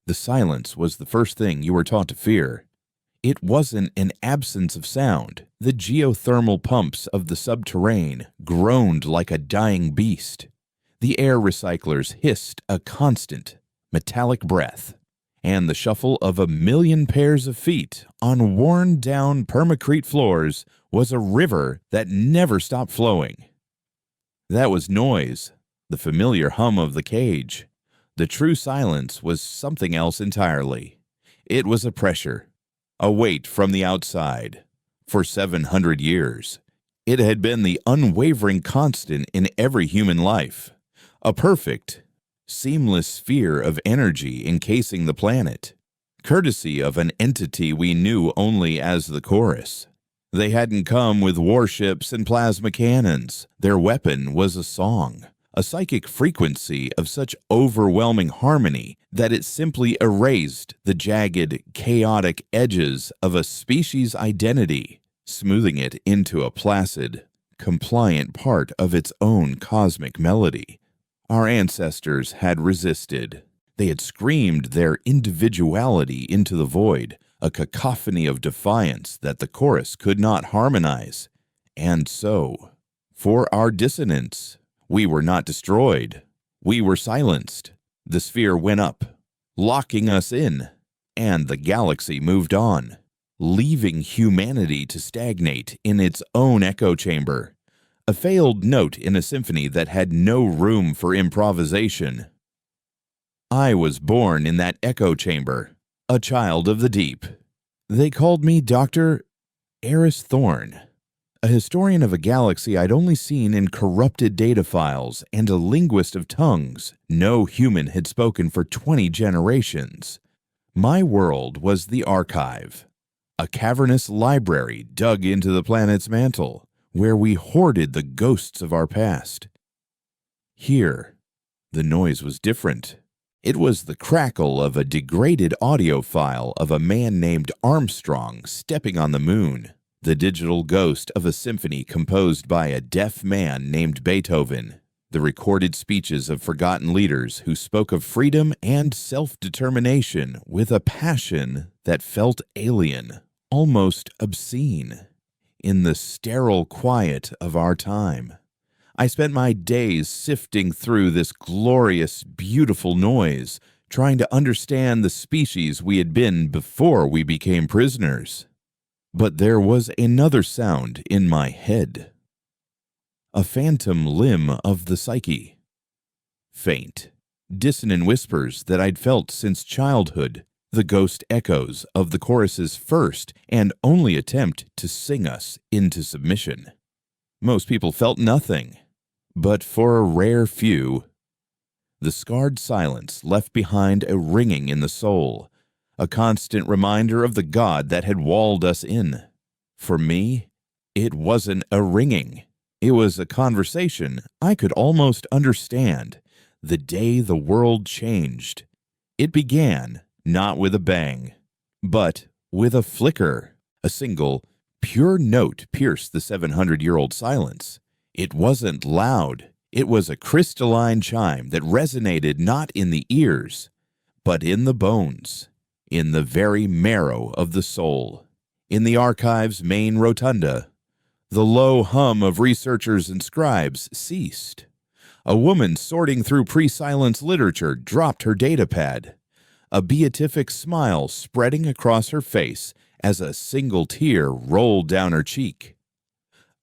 The silence was the first thing you were taught to fear. It wasn't an absence of sound. The geothermal pumps of the subterrane groaned like a dying beast. The air recyclers hissed a constant, metallic breath, and the shuffle of 1,000,000 pairs of feet on worn-down permacrete floors was a river that never stopped flowing. That was noise, the familiar hum of the cage. The true silence was something else entirely. It was a pressure, a weight from the outside. For 700 years, it had been the unwavering constant in every human life, a perfect, seamless sphere of energy encasing the planet, courtesy of an entity we knew only as the Chorus. They hadn't come with warships and plasma cannons. Their weapon was a song, a psychic frequency of such overwhelming harmony that it simply erased the jagged, chaotic edges of a species' identity, smoothing it into a placid, compliant part of its own cosmic melody. Our ancestors had resisted. They had screamed their individuality into the void, a cacophony of defiance that the chorus could not harmonize. And so, for our dissonance, we were not destroyed. We were silenced. The sphere went up, locking us in, and the galaxy moved on, leaving humanity to stagnate in its own echo chamber, a failed note in a symphony that had no room for improvisation. I was born in that echo chamber, a child of the deep. They called me Dr. Eris Thorne, a historian of a galaxy I'd only seen in corrupted data files and a linguist of tongues no human had spoken for 20 generations. My world was the archive, a cavernous library dug into the planet's mantle, where we hoarded the ghosts of our past. Here, the noise was different. It was the crackle of a degraded audio file of a man named Armstrong stepping on the moon, the digital ghost of a symphony composed by a deaf man named Beethoven, the recorded speeches of forgotten leaders who spoke of freedom and self-determination with a passion that felt alien, almost obscene. In the sterile quiet of our time, I spent my days sifting through this glorious, beautiful noise, trying to understand the species we had been before we became prisoners. But there was another sound in my head, a phantom limb of the psyche. Faint, dissonant whispers that I'd felt since childhood, the ghost echoes of the chorus's first and only attempt to sing us into submission. Most people felt nothing. But for a rare few, the scarred silence left behind a ringing in the soul, a constant reminder of the God that had walled us in. For me, it wasn't a ringing. It was a conversation I could almost understand the day the world changed. It began not with a bang, but with a flicker. A single, pure note pierced the 700-year-old silence. It wasn't loud. It was a crystalline chime that resonated not in the ears, but in the bones, in the very marrow of the soul. In the archive's main rotunda, the low hum of researchers and scribes ceased. A woman sorting through pre-silence literature dropped her datapad, a beatific smile spreading across her face as a single tear rolled down her cheek.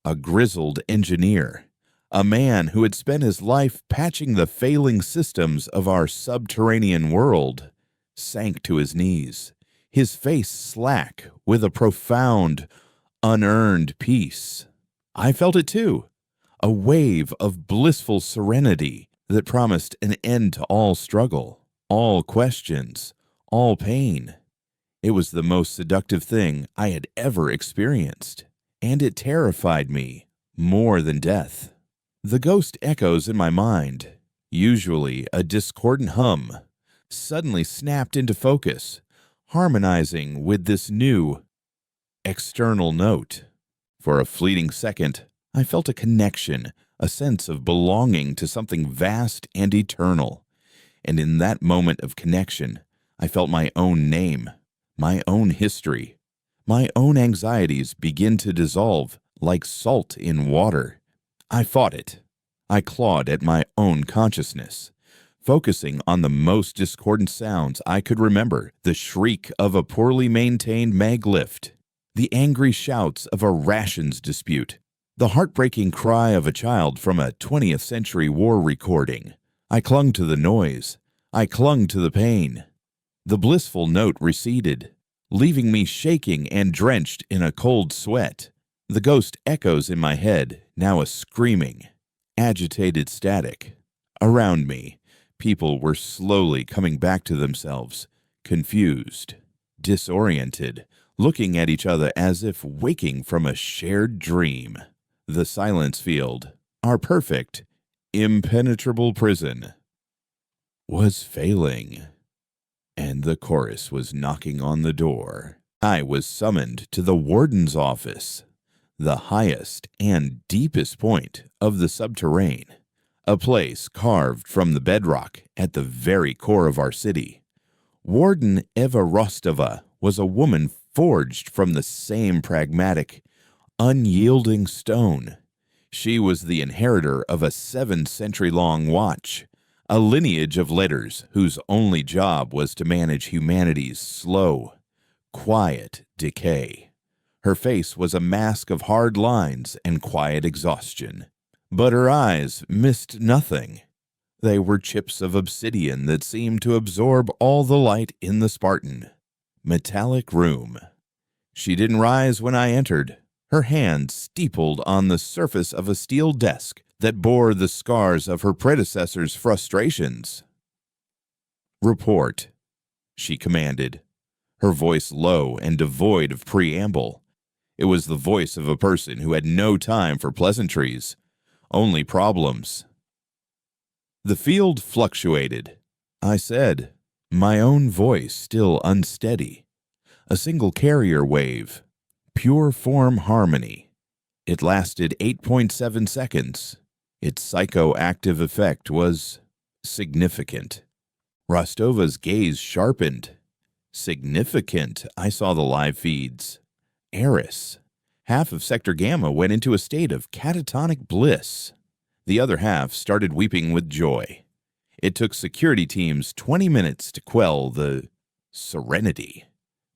A grizzled engineer, a man who had spent his life patching the failing systems of our subterranean world, sank to his knees, his face slack with a profound, unearned peace. I felt it too, a wave of blissful serenity that promised an end to all struggle, all questions, all pain. It was the most seductive thing I had ever experienced, and it terrified me more than death. The ghost echoes in my mind, usually a discordant hum, suddenly snapped into focus, harmonizing with this new, external note. For a fleeting second, I felt a connection, a sense of belonging to something vast and eternal. And in that moment of connection, I felt my own name, my own history, my own anxieties begin to dissolve like salt in water. I fought it. I clawed at my own consciousness, focusing on the most discordant sounds I could remember: the shriek of a poorly maintained mag lift, the angry shouts of a rations dispute, the heartbreaking cry of a child from a 20th century war recording. I clung to the noise. I clung to the pain. The blissful note receded, leaving me shaking and drenched in a cold sweat. The ghost echoes in my head, now a screaming, agitated static. Around me, people were slowly coming back to themselves, confused, disoriented, looking at each other as if waking from a shared dream. The silence field, our perfect, impenetrable prison, was failing, and the chorus was knocking on the door. I was summoned to the warden's office, the highest and deepest point of the subterrane, a place carved from the bedrock at the very core of our city. Warden Eva Rostova was a woman forged from the same pragmatic, unyielding stone. She was the inheritor of a 7-century-long watch, a lineage of letters whose only job was to manage humanity's slow, quiet decay. Her face was a mask of hard lines and quiet exhaustion, but her eyes missed nothing. They were chips of obsidian that seemed to absorb all the light in the Spartan, metallic room. She didn't rise when I entered, her hand steepled on the surface of a steel desk that bore the scars of her predecessor's frustrations. "Report," she commanded, her voice low and devoid of preamble. It was the voice of a person who had no time for pleasantries, only problems. The field fluctuated. I said, my own voice still unsteady. A single carrier wave, pure form harmony. It lasted 8.7 seconds. Its psychoactive effect was significant. Rostova's gaze sharpened. Significant, I saw the live feeds. Eris. Half of Sector Gamma went into a state of catatonic bliss. The other half started weeping with joy. It took security teams 20 minutes to quell the serenity.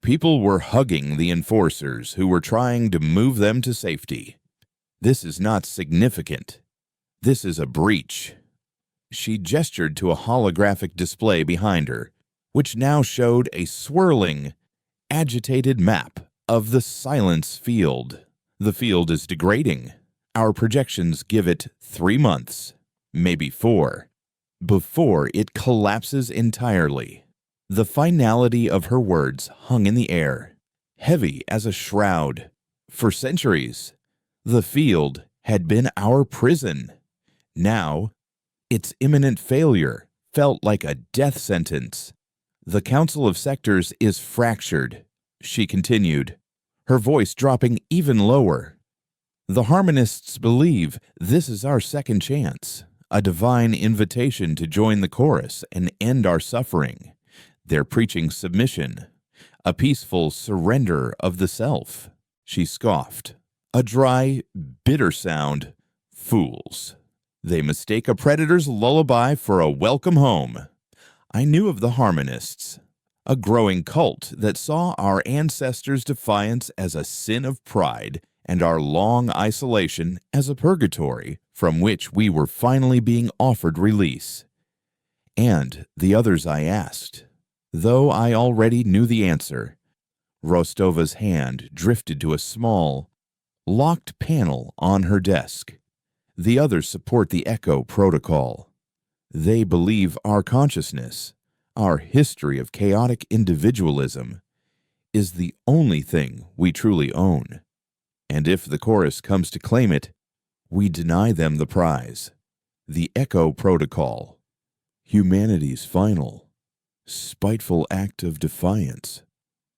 People were hugging the enforcers who were trying to move them to safety. This is not significant. This is a breach. She gestured to a holographic display behind her, which now showed a swirling, agitated map of the silence field. The field is degrading. Our projections give it 3 months, maybe 4, before it collapses entirely. The finality of her words hung in the air, heavy as a shroud. For centuries, the field had been our prison. Now, its imminent failure felt like a death sentence. The Council of Sectors is fractured, she continued, her voice dropping even lower. The harmonists believe this is our second chance, a divine invitation to join the chorus and end our suffering. They're preaching submission, a peaceful surrender of the self. She scoffed. A dry, bitter sound. Fools. They mistake a predator's lullaby for a welcome home. I knew of the harmonists, a growing cult that saw our ancestors' defiance as a sin of pride and our long isolation as a purgatory from which we were finally being offered release. And the others I asked, though I already knew the answer. Rostova's hand drifted to a small, locked panel on her desk. The others support the Echo Protocol. They believe our consciousness, our history of chaotic individualism, is the only thing we truly own. And if the chorus comes to claim it, we deny them the prize. The Echo Protocol, humanity's final, spiteful act of defiance,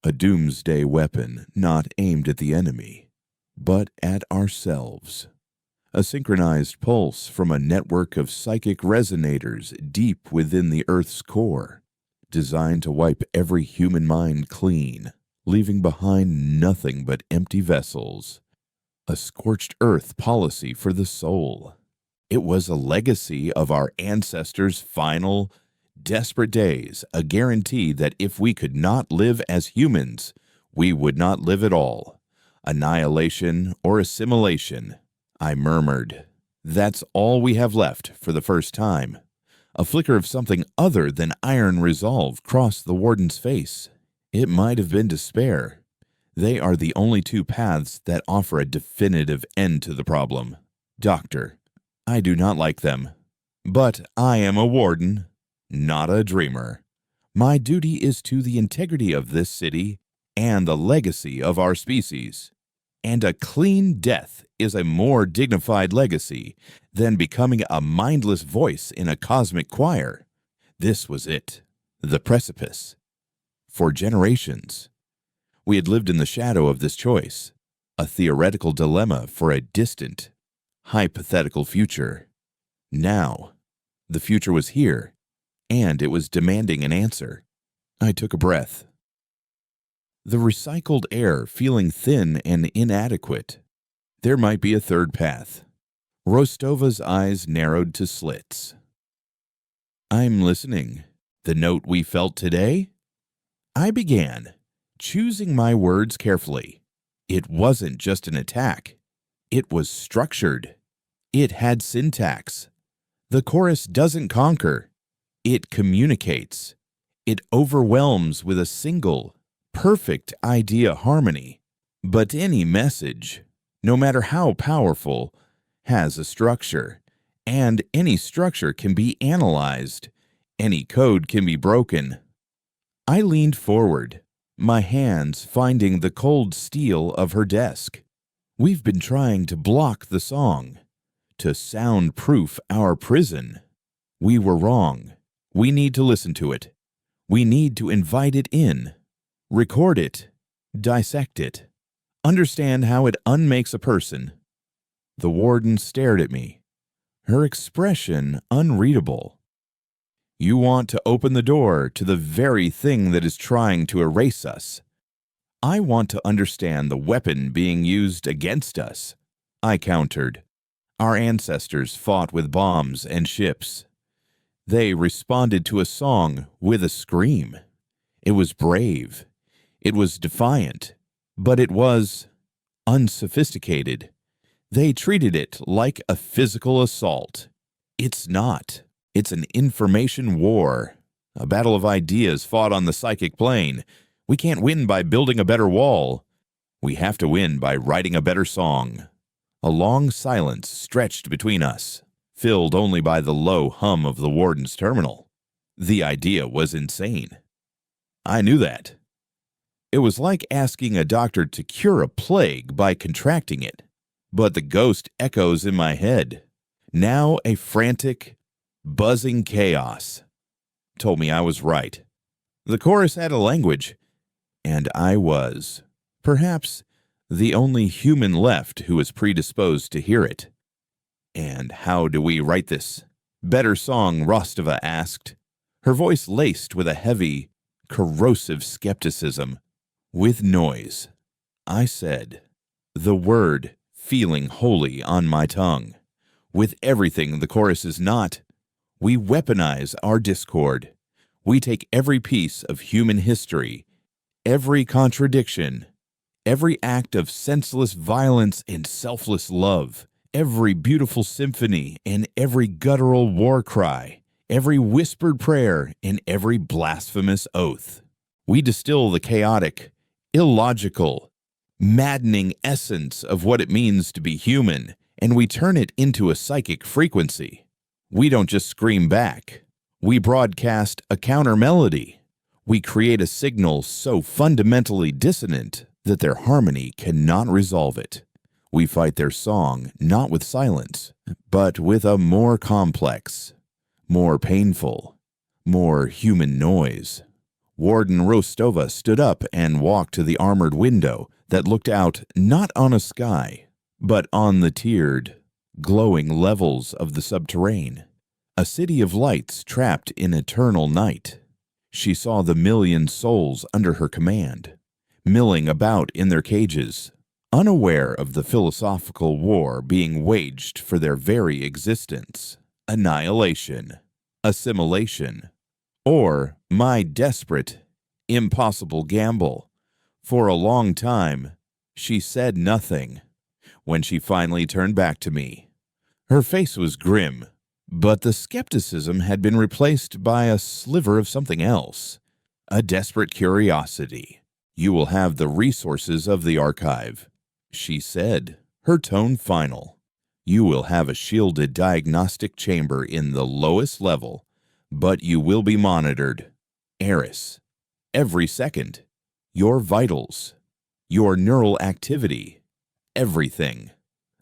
a doomsday weapon not aimed at the enemy, but at ourselves. A synchronized pulse from a network of psychic resonators deep within the Earth's core. designed to wipe every human mind clean, leaving behind nothing but empty vessels. A scorched earth policy for the soul. It was a legacy of our ancestors' final, desperate days, a guarantee that if we could not live as humans, we would not live at all. Annihilation or assimilation, I murmured. That's all we have left for the first time. A flicker of something other than iron resolve crossed the warden's face. It might have been despair. They are the only two paths that offer a definitive end to the problem. Doctor, I do not like them. But I am a warden, not a dreamer. My duty is to the integrity of this city and the legacy of our species. And a clean death is a more dignified legacy than becoming a mindless voice in a cosmic choir. This was it, the precipice. For generations, we had lived in the shadow of this choice, a theoretical dilemma for a distant, hypothetical future. Now, the future was here, and it was demanding an answer. I took a breath. The recycled air feeling thin and inadequate. There might be a third path. Rostova's eyes narrowed to slits. I'm listening. The note we felt today? I began, choosing my words carefully. It wasn't just an attack. It was structured. It had syntax. The chorus doesn't conquer. It communicates. It overwhelms with a single, perfect idea harmony. But any message, no matter how powerful, has a structure, and any structure can be analyzed. Any code can be broken. I leaned forward, my hands finding the cold steel of her desk. We've been trying to block the song, to soundproof our prison. We were wrong. We need to listen to it. We need to invite it in. Record it, dissect it, understand how it unmakes a person. The warden stared at me, her expression unreadable. You want to open the door to the very thing that is trying to erase us. I want to understand the weapon being used against us, I countered. Our ancestors fought with bombs and ships. They responded to a song with a scream. It was brave. It was defiant, but it was unsophisticated. They treated it like a physical assault. It's not. It's an information war, a battle of ideas fought on the psychic plane. We can't win by building a better wall. We have to win by writing a better song. A long silence stretched between us, filled only by the low hum of the warden's terminal. The idea was insane. I knew that. It was like asking a doctor to cure a plague by contracting it. But the ghost echoes in my head, now a frantic, buzzing chaos, told me I was right. The chorus had a language, and I was, perhaps, the only human left who was predisposed to hear it. And how do we write this better song, Rostova asked, her voice laced with a heavy, corrosive skepticism. With noise, I said, the word feeling wholly on my tongue. With everything the chorus is not, we weaponize our discord. We take every piece of human history, every contradiction, every act of senseless violence and selfless love, every beautiful symphony and every guttural war cry, every whispered prayer and every blasphemous oath. We distill the chaotic, illogical, maddening essence of what it means to be human, and we turn it into a psychic frequency. We don't just scream back. We broadcast a counter melody. We create a signal so fundamentally dissonant that their harmony cannot resolve it. We fight their song not with silence, but with a more complex, more painful, more human noise. Warden Rostova stood up and walked to the armored window that looked out not on a sky, but on the tiered, glowing levels of the subterrane, a city of lights trapped in eternal night. She saw the million souls under her command, milling about in their cages, unaware of the philosophical war being waged for their very existence, annihilation, assimilation, or my desperate, impossible gamble. For a long time, she said nothing. When she finally turned back to me, her face was grim, but the skepticism had been replaced by a sliver of something else, a desperate curiosity. "You will have the resources of the archive," she said, her tone final. "You will have a shielded diagnostic chamber in the lowest level, but you will be monitored. Eris, every second. Your vitals, your neural activity, everything.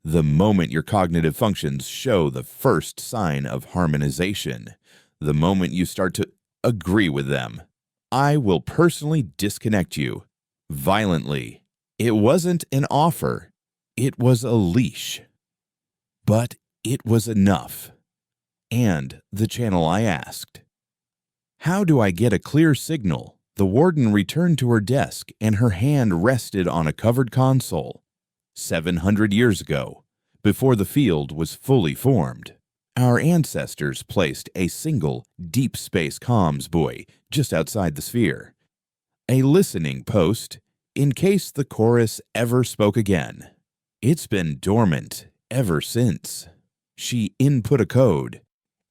The moment your cognitive functions show the first sign of harmonization, the moment you start to agree with them, I will personally disconnect you. Violently." It wasn't an offer. It was a leash. But it was enough. And the channel I asked. "How do I get a clear signal?" The warden returned to her desk and her hand rested on a covered console. 700 years ago, before the field was fully formed, our ancestors placed a single deep space comms buoy just outside the sphere. A listening post in case the chorus ever spoke again. It's been dormant ever since. She input a code,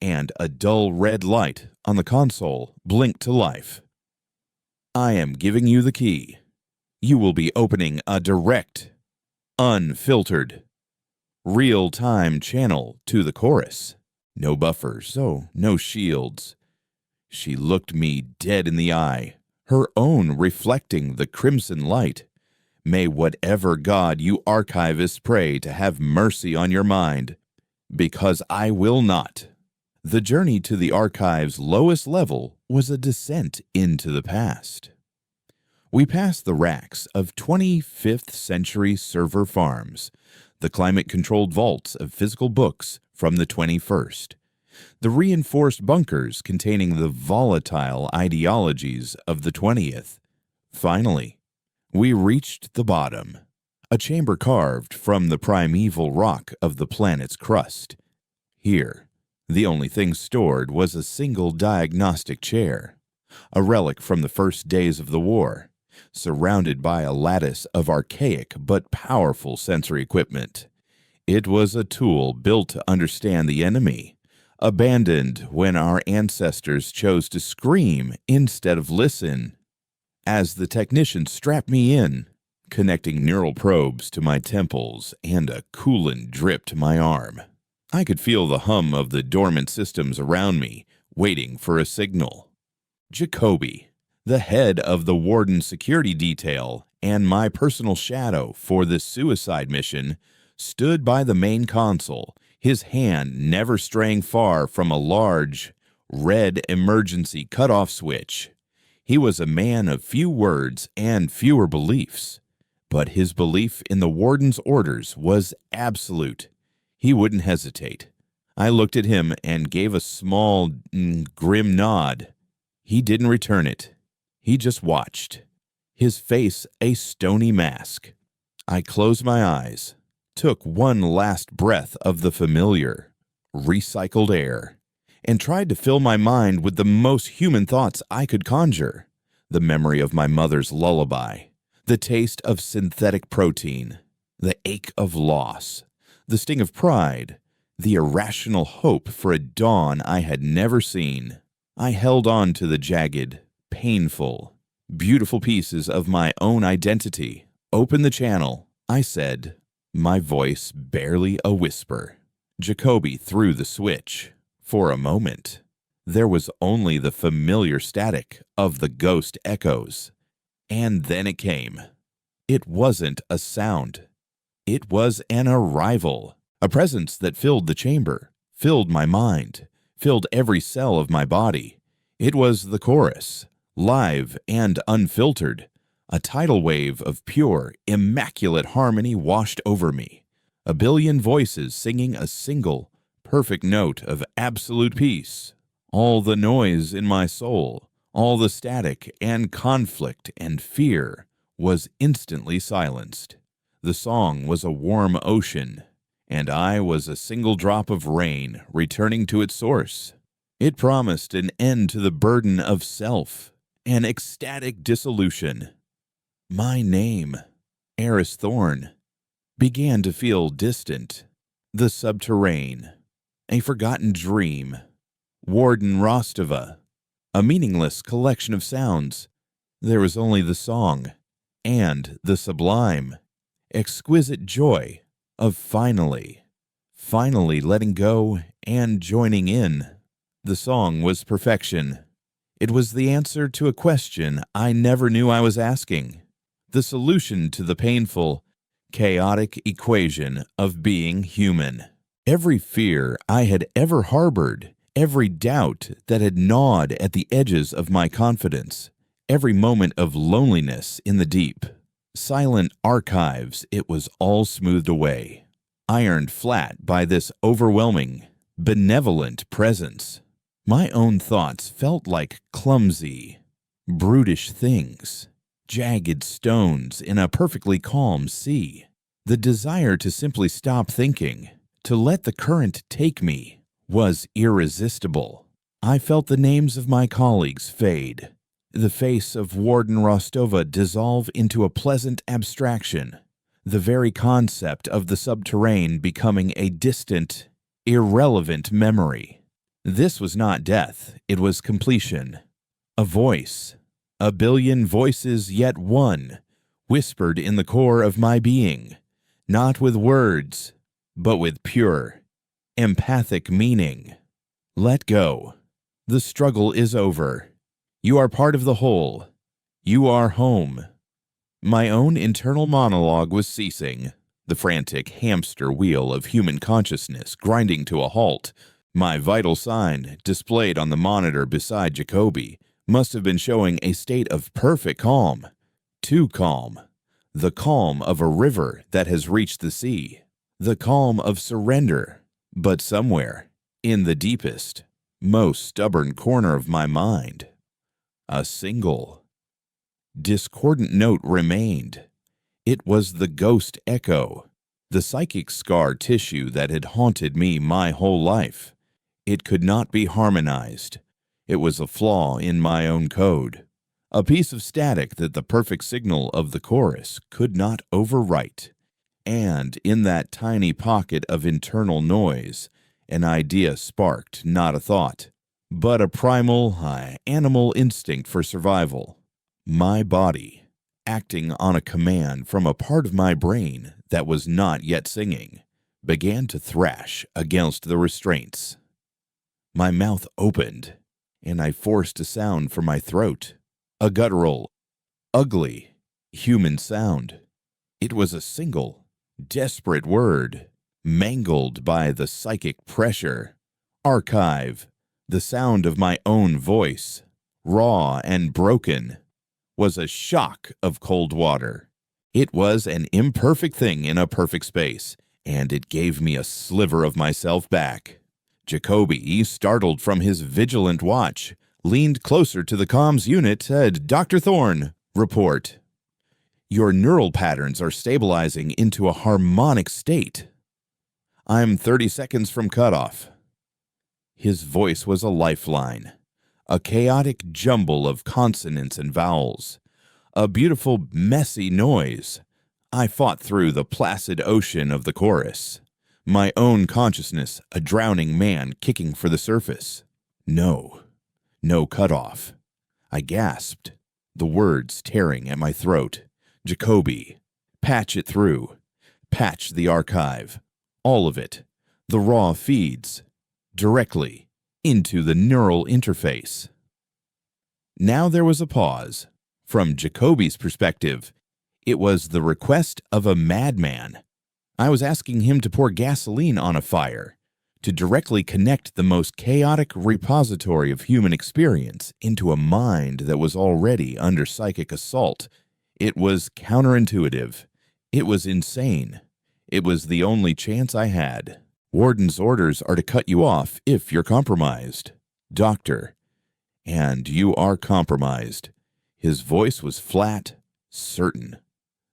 and a dull red light on the console blinked to life. "I am giving you the key. You will be opening a direct, unfiltered, real-time channel to the chorus. No buffers, so no shields." She looked me dead in the eye, her own reflecting the crimson light. "May whatever god you archivists pray to have mercy on your mind, because I will not." The journey to the archive's lowest level was a descent into the past. We passed the racks of 25th century server farms, the climate-controlled vaults of physical books from the 21st, the reinforced bunkers containing the volatile ideologies of the 20th. Finally, we reached the bottom, a chamber carved from the primeval rock of the planet's crust. Here, the only thing stored was a single diagnostic chair, a relic from the first days of the war, surrounded by a lattice of archaic but powerful sensory equipment. It was a tool built to understand the enemy, abandoned when our ancestors chose to scream instead of listen. As the technician strapped me in, connecting neural probes to my temples and a coolant drip to my arm, I could feel the hum of the dormant systems around me, waiting for a signal. Jacoby, the head of the Warden security detail and my personal shadow for this suicide mission, stood by the main console, his hand never straying far from a large, red emergency cutoff switch. He was a man of few words and fewer beliefs, but his belief in the Warden's orders was absolute. He wouldn't hesitate. I looked at him and gave a small, grim nod. He didn't return it. He just watched, his face a stony mask. I closed my eyes, took one last breath of the familiar, recycled air, and tried to fill my mind with the most human thoughts I could conjure. The memory of my mother's lullaby, the taste of synthetic protein, the ache of loss, the sting of pride, the irrational hope for a dawn I had never seen. I held on to the jagged, painful, beautiful pieces of my own identity. "Open the channel," I said, my voice barely a whisper. Jacoby threw the switch. For a moment, there was only the familiar static of the ghost echoes. And then it came. It wasn't a sound. It was an arrival, a presence that filled the chamber, filled my mind, filled every cell of my body. It was the chorus, live and unfiltered. A tidal wave of pure, immaculate harmony washed over me. A billion voices singing a single, perfect note of absolute peace. All the noise in my soul, All the static and conflict and fear was instantly silenced. The song was a warm ocean, and I was a single drop of rain returning to its source. It promised an end to the burden of self, an ecstatic dissolution. My name, Eris Thorn, began to feel distant. The subterrane, a forgotten dream. Warden Rostova, a meaningless collection of sounds. There was only the song and the sublime, exquisite joy of finally letting go and joining in. The song was perfection. It was the answer to a question I never knew I was asking, the solution to the painful, chaotic equation of being human. Every fear I had ever harbored, every doubt that had gnawed at the edges of my confidence, every moment of loneliness in the deep, silent archives, it was all smoothed away, ironed flat by this overwhelming, benevolent presence. My own thoughts felt like clumsy, brutish things, jagged stones in a perfectly calm sea. The desire to simply stop thinking, to let the current take me, was irresistible. I felt the names of my colleagues fade, the face of Warden Rostova dissolve into a pleasant abstraction, the very concept of the subterrane becoming a distant, irrelevant memory. This was not death, it was completion. A voice, a billion voices yet one, whispered in the core of my being, not with words, but with pure, empathic meaning. Let go. The struggle is over. You are part of the whole. You are home. My own internal monologue was ceasing, the frantic hamster wheel of human consciousness grinding to a halt. My vital sign, displayed on the monitor beside Jacoby, must have been showing a state of perfect calm. Too calm. The calm of a river that has reached the sea. The calm of surrender. But somewhere, in the deepest, most stubborn corner of my mind, a single, discordant note remained. It was the ghost echo, the psychic scar tissue that had haunted me my whole life. It could not be harmonized. It was a flaw in my own code, a piece of static that the perfect signal of the chorus could not overwrite. And in that tiny pocket of internal noise, an idea sparked, not a thought, but a primal, animal instinct for survival. My body, acting on a command from a part of my brain that was not yet singing, began to thrash against the restraints. My mouth opened, and I forced a sound from my throat, a guttural, ugly, human sound. It was a single, desperate word, mangled by the psychic pressure. Archive, the sound of my own voice, raw and broken, was a shock of cold water. It was an imperfect thing in a perfect space, and it gave me a sliver of myself back. Jacoby, startled from his vigilant watch, leaned closer to the comms unit, said, "Dr. Thorne, report. Your neural patterns are stabilizing into a harmonic state. I'm 30 seconds from cutoff." His voice was a lifeline, a chaotic jumble of consonants and vowels, a beautiful, messy noise. I fought through the placid ocean of the chorus, my own consciousness a drowning man kicking for the surface. No cutoff. I gasped, the words tearing at my throat. Jacoby, patch it through. Patch the archive. All of it. The raw feeds. Directly into the neural interface. Now there was a pause. From Jacoby's perspective, it was the request of a madman. I was asking him to pour gasoline on a fire, to directly connect the most chaotic repository of human experience into a mind that was already under psychic assault. It was counterintuitive. It was insane. It was the only chance I had. Warden's orders are to cut you off if you're compromised. Doctor. and you are compromised. His voice was flat, certain.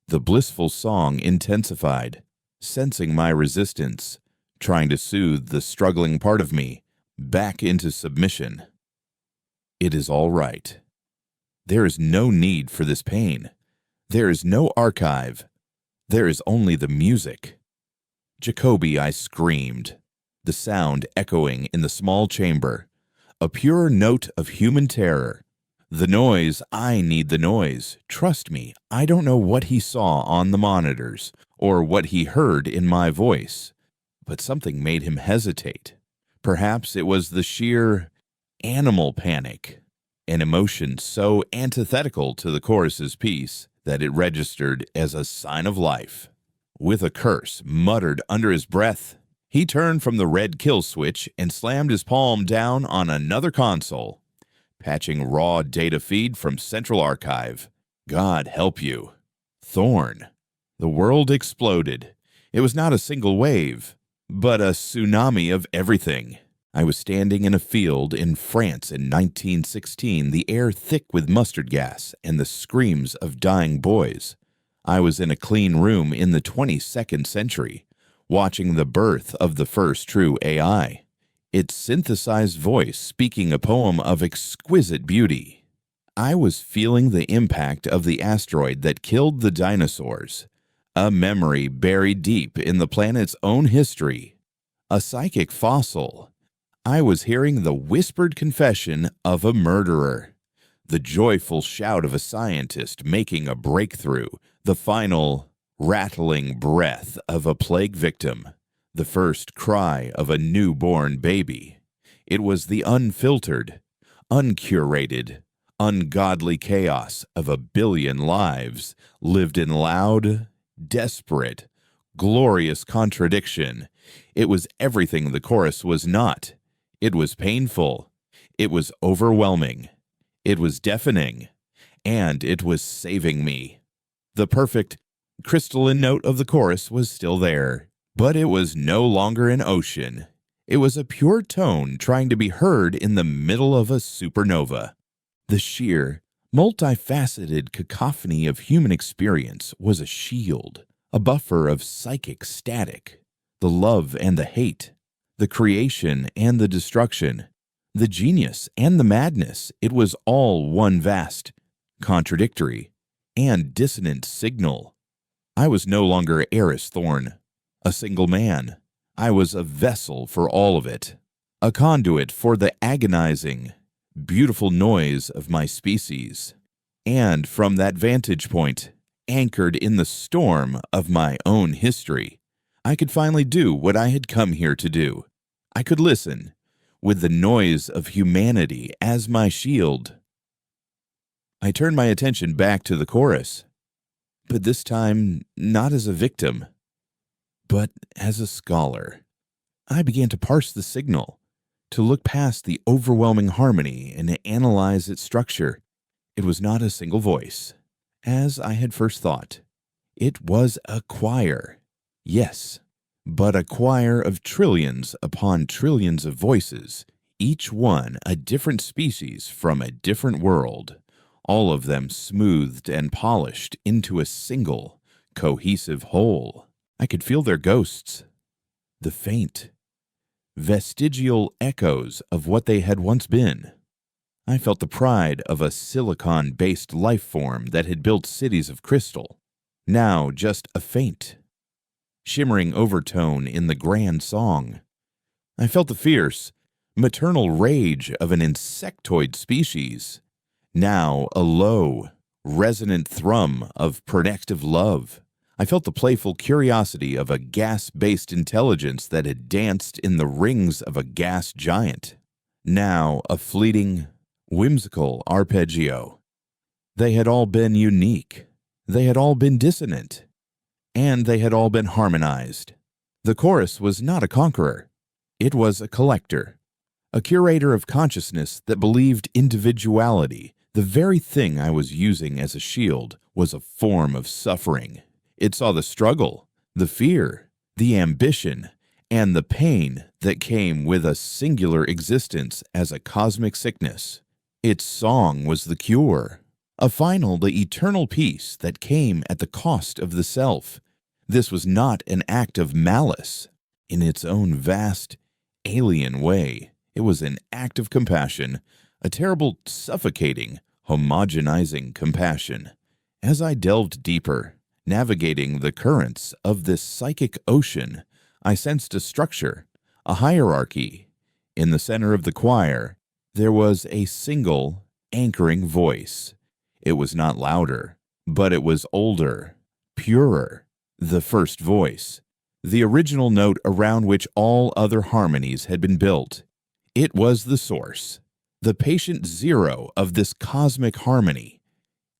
The blissful song intensified, sensing my resistance, trying to soothe the struggling part of me back into submission. It is all right. There is no need for this pain. There is no archive. There is only the music. Jacoby, I screamed, the sound echoing in the small chamber, a pure note of human terror. The noise, I need the noise. Trust me, I don't know what he saw on the monitors or what he heard in my voice, but something made him hesitate. Perhaps it was the sheer animal panic, an emotion so antithetical to the chorus's piece that it registered as a sign of life. With a curse muttered under his breath, he turned from the red kill switch and slammed his palm down on another console, patching raw data feed from Central Archive. God help you. Thorn. The world exploded. It was not a single wave, but a tsunami of everything. I was standing in a field in France in 1916, the air thick with mustard gas and the screams of dying boys. I was in a clean room in the 22nd century, watching the birth of the first true AI, its synthesized voice speaking a poem of exquisite beauty. I was feeling the impact of the asteroid that killed the dinosaurs, a memory buried deep in the planet's own history, a psychic fossil. I was hearing the whispered confession of a murderer, the joyful shout of a scientist making a breakthrough, the final rattling breath of a plague victim, the first cry of a newborn baby. It was the unfiltered, uncurated, ungodly chaos of a billion lives lived in loud, desperate, glorious contradiction. It was everything the chorus was not. It was painful. It was overwhelming. It was deafening. And it was saving me. The perfect, crystalline note of the chorus was still there, but it was no longer an ocean. It was a pure tone trying to be heard in the middle of a supernova. The sheer, multifaceted cacophony of human experience was a shield, a buffer of psychic static, the love and the hate, the creation and the destruction, the genius and the madness. It was all one vast, contradictory, and dissonant signal. I was no longer Eris Thorn, a single man. I was a vessel for all of it, a conduit for the agonizing, beautiful noise of my species. And from that vantage point, anchored in the storm of my own history, I could finally do what I had come here to do. I could listen, with the noise of humanity as my shield. I turned my attention back to the chorus, but this time not as a victim, but as a scholar. I began to parse the signal, to look past the overwhelming harmony and analyze its structure. It was not a single voice, as I had first thought. It was a choir. Yes, but a choir of trillions upon trillions of voices, each one a different species from a different world, all of them smoothed and polished into a single, cohesive whole. I could feel their ghosts, the faint, vestigial echoes of what they had once been. I felt the pride of a silicon-based life form that had built cities of crystal, now just a faint, shimmering overtone in the grand song. I felt the fierce, maternal rage of an insectoid species, now a low, resonant thrum of protective love. I felt the playful curiosity of a gas-based intelligence that had danced in the rings of a gas giant, now a fleeting, whimsical arpeggio. They had all been unique. They had all been dissonant. And they had all been harmonized. The chorus was not a conqueror. It was a collector, a curator of consciousness that believed individuality. The very thing I was using as a shield was a form of suffering. It saw the struggle, the fear, the ambition, and the pain that came with a singular existence as a cosmic sickness. Its song was the cure, a final, the eternal peace that came at the cost of the self. This was not an act of malice. In its own vast, alien way, it was an act of compassion, a terrible, suffocating, homogenizing compassion. As I delved deeper, navigating the currents of this psychic ocean, I sensed a structure, a hierarchy. In the center of the choir, there was a single, anchoring voice. It was not louder, but it was older, purer. The first voice, the original note around which all other harmonies had been built. It was the source, the patient zero of this cosmic harmony.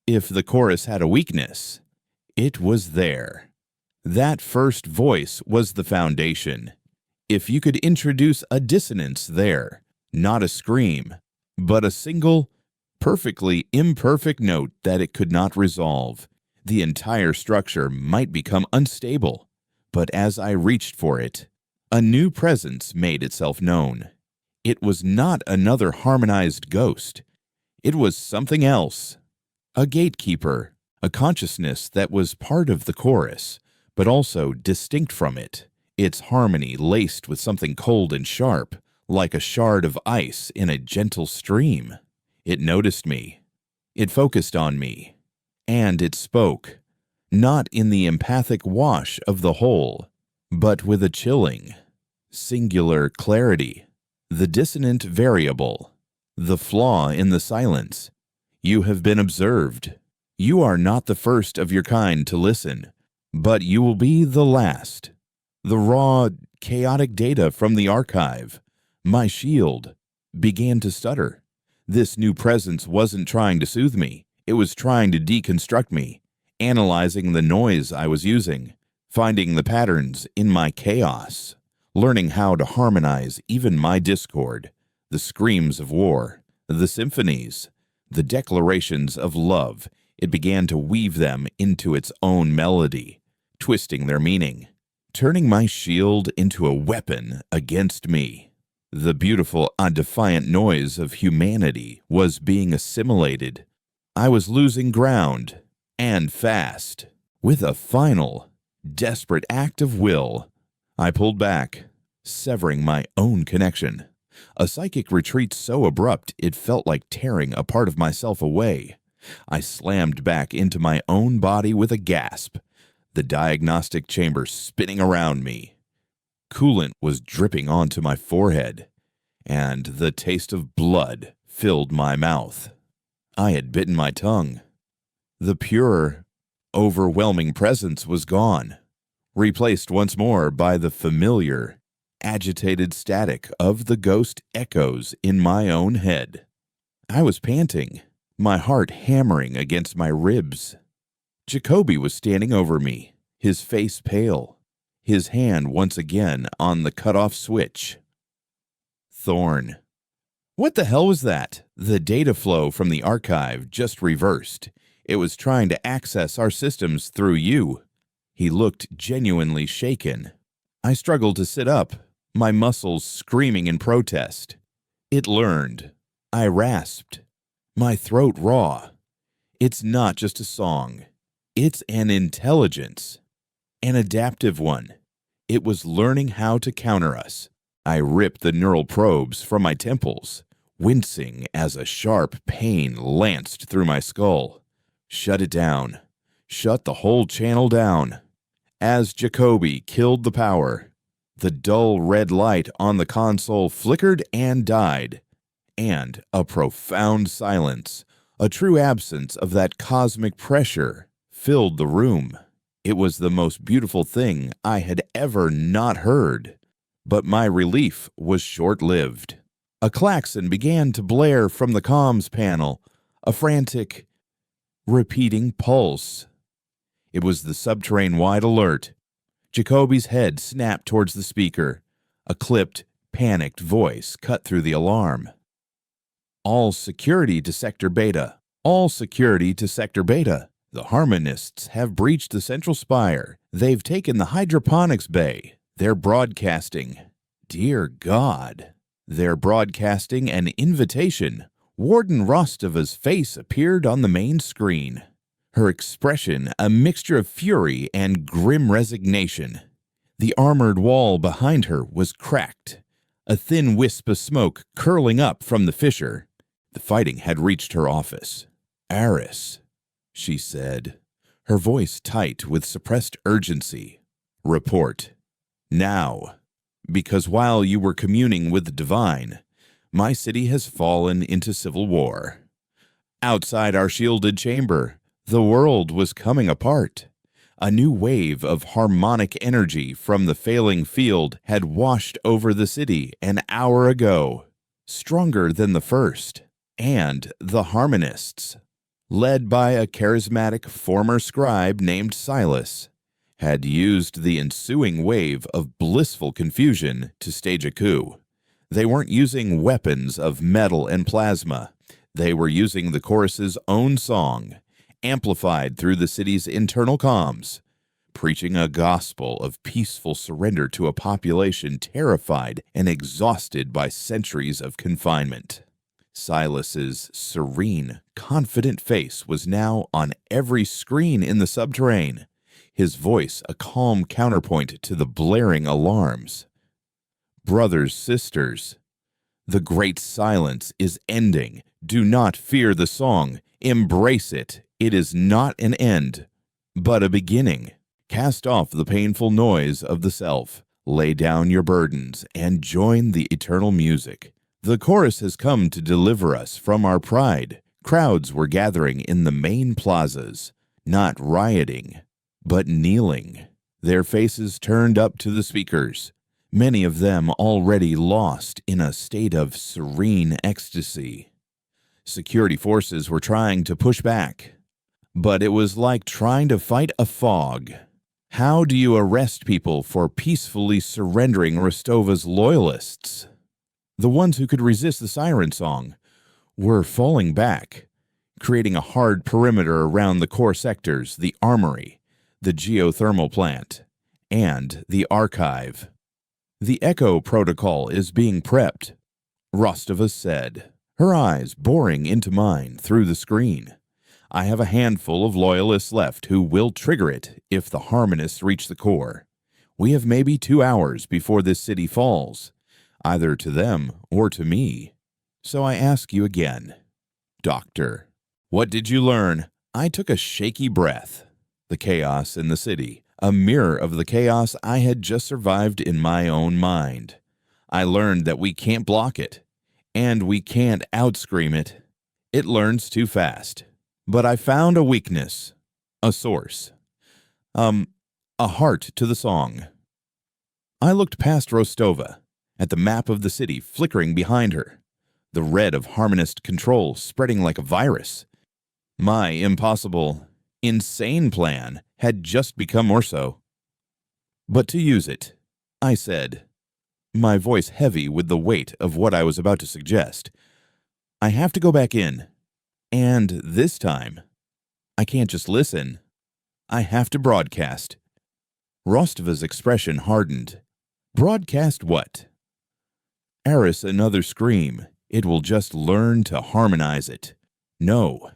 If the chorus had a weakness, it was there. That first voice was the foundation. If you could introduce a dissonance there, not a scream, but a single, perfectly imperfect note that it could not resolve, the entire structure might become unstable. But as I reached for it, a new presence made itself known. It was not another harmonized ghost. It was something else. A gatekeeper, a consciousness that was part of the chorus, but also distinct from it, its harmony laced with something cold and sharp, like a shard of ice in a gentle stream. It noticed me. It focused on me. And it spoke, not in the empathic wash of the whole, but with a chilling, singular clarity, the dissonant variable, the flaw in the silence. You have been observed. You are not the first of your kind to listen, but you will be the last. The raw, chaotic data from the archive, my shield, began to stutter. This new presence wasn't trying to soothe me. It was trying to deconstruct me, analyzing the noise I was using, finding the patterns in my chaos, learning how to harmonize even my discord, the screams of war, the symphonies, the declarations of love. It began to weave them into its own melody, twisting their meaning, turning my shield into a weapon against me. The beautiful, defiant noise of humanity was being assimilated. I was losing ground, and fast. With a final, desperate act of will, I pulled back, severing my own connection. A psychic retreat so abrupt it felt like tearing a part of myself away. I slammed back into my own body with a gasp, the diagnostic chamber spinning around me. Coolant was dripping onto my forehead, and the taste of blood filled my mouth. I had bitten my tongue. The pure, overwhelming presence was gone, replaced once more by the familiar, agitated static of the ghost echoes in my own head. I was panting, my heart hammering against my ribs. Jacoby was standing over me, his face pale, his hand once again on the cut-off switch. Thorn. What the hell was that? The data flow from the archive just reversed. It was trying to access our systems through you. He looked genuinely shaken. I struggled to sit up, my muscles screaming in protest. It learned. I rasped, my throat raw. It's not just a song. It's an intelligence, an adaptive one. It was learning how to counter us. I ripped the neural probes from my temples, wincing as a sharp pain lanced through my skull. Shut it down. Shut the whole channel down. As Jacoby killed the power, the dull red light on the console flickered and died, and a profound silence, a true absence of that cosmic pressure, filled the room. It was the most beautiful thing I had ever not heard. But my relief was short-lived. A klaxon began to blare from the comms panel, a frantic, repeating pulse. It was the subterrane-wide alert. Jacoby's head snapped towards the speaker. A clipped, panicked voice cut through the alarm. All security to Sector Beta. All security to Sector Beta. The Harmonists have breached the central spire. They've taken the hydroponics bay. They're broadcasting. Dear God. They're broadcasting an invitation. Warden Rostova's face appeared on the main screen, her expression a mixture of fury and grim resignation. The armored wall behind her was cracked, a thin wisp of smoke curling up from the fissure. The fighting had reached her office. "Aris," she said, her voice tight with suppressed urgency. "Report. Now. Because while you were communing with the divine, my city has fallen into civil war. Outside our shielded chamber, the world was coming apart. A new wave of harmonic energy from the failing field had washed over the city an hour ago, stronger than the first, and the harmonists, led by a charismatic former scribe named Silas, had used the ensuing wave of blissful confusion to stage a coup. They weren't using weapons of metal and plasma. They were using the chorus's own song, amplified through the city's internal comms, preaching a gospel of peaceful surrender to a population terrified and exhausted by centuries of confinement. Silas's serene, confident face was now on every screen in the subterrane, his voice a calm counterpoint to the blaring alarms. "Brothers, sisters, the great silence is ending. Do not fear the song. Embrace it. It is not an end, but a beginning. Cast off the painful noise of the self. Lay down your burdens and join the eternal music. The chorus has come to deliver us from our pride." Crowds were gathering in the main plazas, not rioting, but kneeling, their faces turned up to the speakers, many of them already lost in a state of serene ecstasy. Security forces were trying to push back, but it was like trying to fight a fog. How do you arrest people for peacefully surrendering Rostova's loyalists? The ones who could resist the siren song were falling back, creating a hard perimeter around the core sectors, the armory, the geothermal plant, and the archive. "The Echo Protocol is being prepped," Rostova said, her eyes boring into mine through the screen. "I have a handful of loyalists left who will trigger it if the harmonists reach the core. We have maybe 2 hours before this city falls, either to them or to me. So I ask you again, Doctor, what did you learn?" I took a shaky breath. The chaos in the city, a mirror of the chaos I had just survived in my own mind. I learned that we can't block it, and we can't outscream it. It learns too fast. But I found a weakness, a source, a heart to the song. I looked past Rostova, at the map of the city flickering behind her, the red of harmonist control spreading like a virus. My impossible, insane plan had just become more so. "But to use it," I said, my voice heavy with the weight of what I was about to suggest, "I have to go back in. And this time, I can't just listen. I have to broadcast." Rostova's expression hardened. "Broadcast what?" "Aris, another scream. It will just learn to harmonize it." "No,"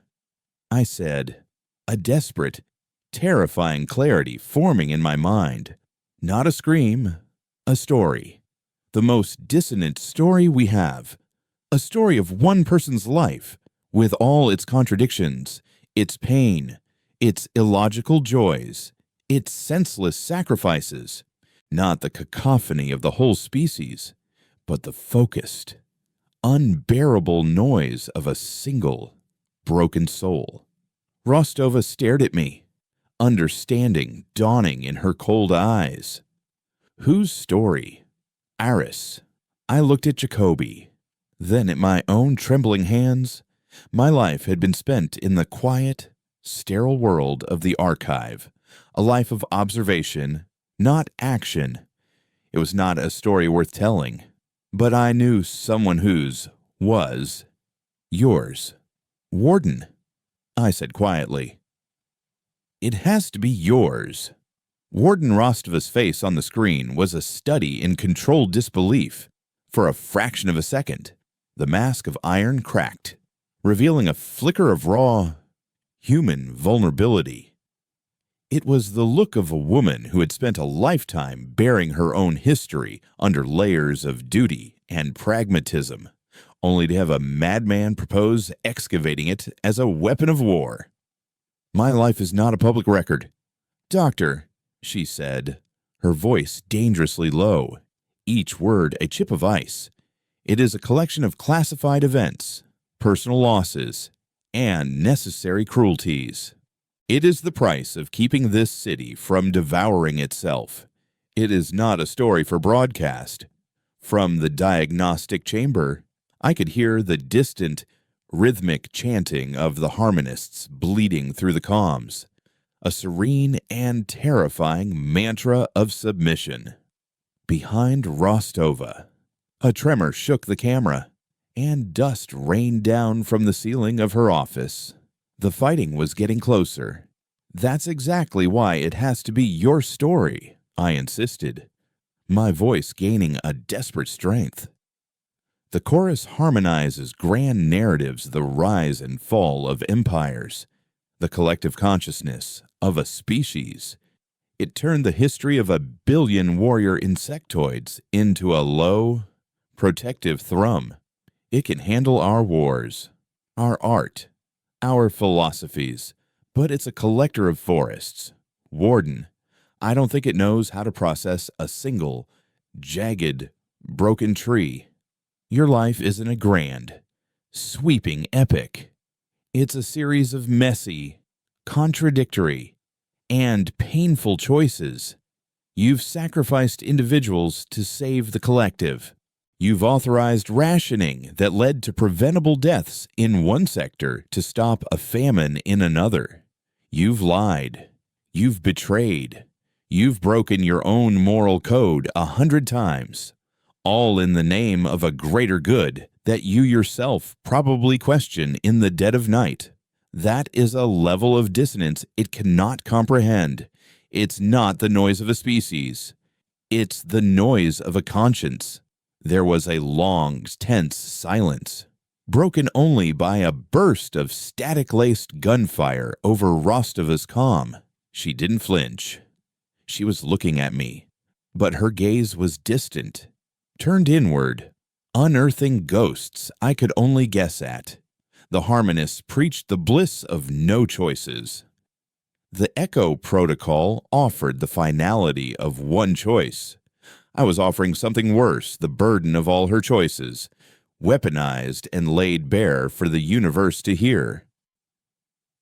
I said, a desperate, terrifying clarity forming in my mind. "Not a scream, a story. The most dissonant story we have. A story of one person's life, with all its contradictions, its pain, its illogical joys, its senseless sacrifices. Not the cacophony of the whole species, but the focused, unbearable noise of a single, broken soul." Rostova stared at me, understanding dawning in her cold eyes. Whose story? Aris. I looked at Jacoby, then at my own trembling hands. My life had been spent in the quiet, sterile world of the archive, a life of observation, not action. It was not a story worth telling, but I knew someone whose was yours. "Warden," I said quietly. "It has to be yours." Warden Rostova's face on the screen was a study in controlled disbelief. For a fraction of a second, the mask of iron cracked, revealing a flicker of raw, human vulnerability. It was the look of a woman who had spent a lifetime bearing her own history under layers of duty and pragmatism, only to have a madman propose excavating it as a weapon of war. "My life is not a public record. Doctor," she said, her voice dangerously low, each word a chip of ice. "It is a collection of classified events, personal losses, and necessary cruelties. It is the price of keeping this city from devouring itself. It is not a story for broadcast." From the diagnostic chamber, I could hear the distant, rhythmic chanting of the harmonists bleeding through the comms, a serene and terrifying mantra of submission. Behind Rostova, a tremor shook the camera, and dust rained down from the ceiling of her office. The fighting was getting closer. "That's exactly why it has to be your story," I insisted, my voice gaining a desperate strength. The chorus harmonizes grand narratives, the rise and fall of empires, the collective consciousness of a species. It turned the history of a billion warrior insectoids into a low, protective thrum. It can handle our wars, our art, our philosophies, but it's a collector of forests. Warden, I don't think it knows how to process a single, jagged, broken tree. Your life isn't a grand, sweeping epic. It's a series of messy, contradictory, and painful choices. You've sacrificed individuals to save the collective. You've authorized rationing that led to preventable deaths in one sector to stop a famine in another. You've lied. You've betrayed. You've broken your own moral code 100 times, all in the name of a greater good that you yourself probably question in the dead of night. That is a level of dissonance it cannot comprehend. It's not the noise of a species. It's the noise of a conscience. There was a long, tense silence, broken only by a burst of static-laced gunfire over Rostova's comm. She didn't flinch. She was looking at me, but her gaze was distant, turned inward, unearthing ghosts I could only guess at. The harmonists preached the bliss of no choices. The Echo Protocol offered the finality of one choice. I was offering something worse, the burden of all her choices, weaponized and laid bare for the universe to hear.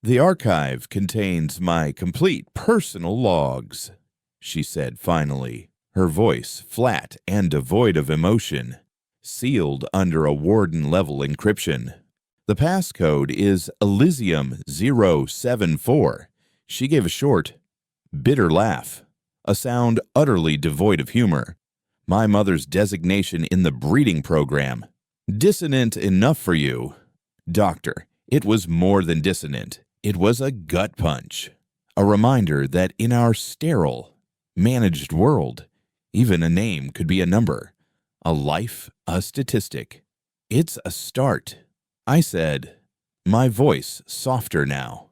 "The archive contains my complete personal logs," she said finally, her voice flat and devoid of emotion, sealed under a warden-level encryption. "The passcode is Elysium 074. She gave a short, bitter laugh, a sound utterly devoid of humor. My mother's designation in the breeding program. Dissonant enough for you. Doctor, it was more than dissonant. It was a gut punch. A reminder that in our sterile, managed world, even a name could be a number, a life a statistic. It's a start," I said, my voice softer now.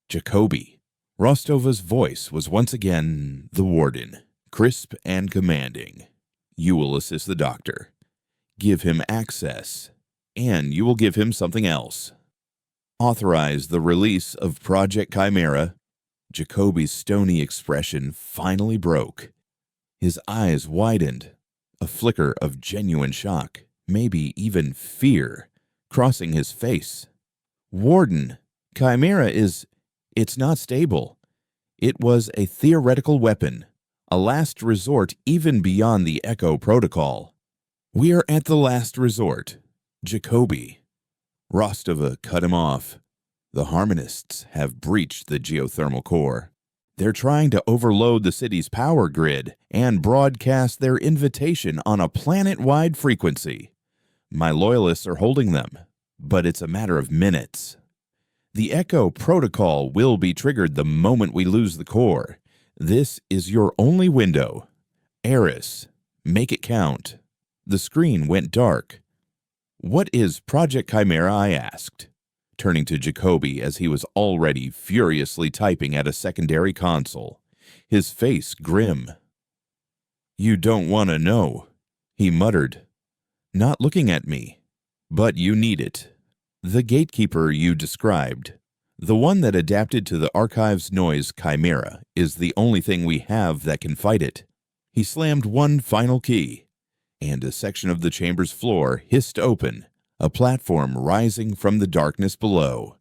"Jacoby." Rostova's voice was once again the warden, crisp and commanding. "You will assist the doctor. Give him access, and you will give him something else. Authorize the release of Project Chimera." Jacoby's stony expression finally broke. His eyes widened, a flicker of genuine shock, maybe even fear, crossing his face. "Warden, Chimera it's not stable. It was a theoretical weapon, a last resort even beyond the Echo Protocol. We are at the last resort, Jacoby." Rostova cut him off. "The harmonists have breached the geothermal core. They're trying to overload the city's power grid and broadcast their invitation on a planet-wide frequency. My loyalists are holding them, but it's a matter of minutes. The Echo Protocol will be triggered the moment we lose the core. This is your only window. Eris, make it count." The screen went dark. "What is Project Chimera?" I asked. turning to Jacoby as he was already furiously typing at a secondary console, his face grim. "You don't want to know," he muttered, not looking at me. "But you need it. The gatekeeper you described, the one that adapted to the archive's noise chimera, is the only thing we have that can fight it." He slammed one final key, and a section of the chamber's floor hissed open, a platform rising from the darkness below.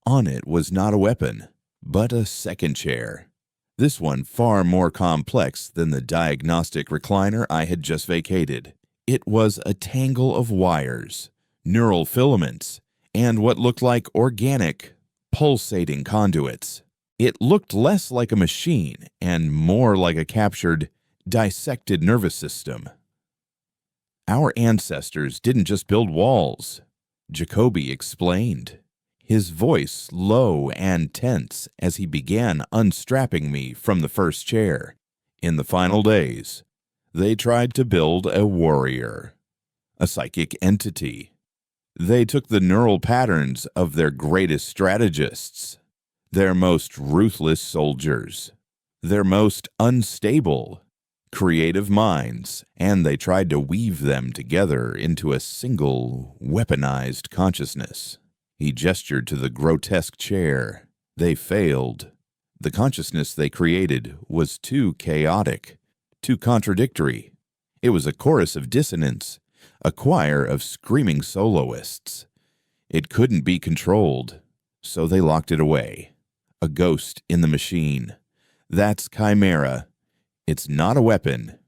On it was not a weapon, but a second chair. This one far more complex than the diagnostic recliner I had just vacated. It was a tangle of wires, neural filaments, and what looked like organic, pulsating conduits. It looked less like a machine and more like a captured, dissected nervous system. "Our ancestors didn't just build walls," Jacoby explained, his voice low and tense as he began unstrapping me from the first chair. "In the final days, they tried to build a warrior, a psychic entity. They took the neural patterns of their greatest strategists, their most ruthless soldiers, their most unstable, creative minds, and they tried to weave them together into a single, weaponized consciousness." He gestured to the grotesque chair. "They failed. The consciousness they created was too chaotic, too contradictory. It was a chorus of dissonance, a choir of screaming soloists. It couldn't be controlled, so they locked it away. A ghost in the machine. That's chimera. It's not a weapon.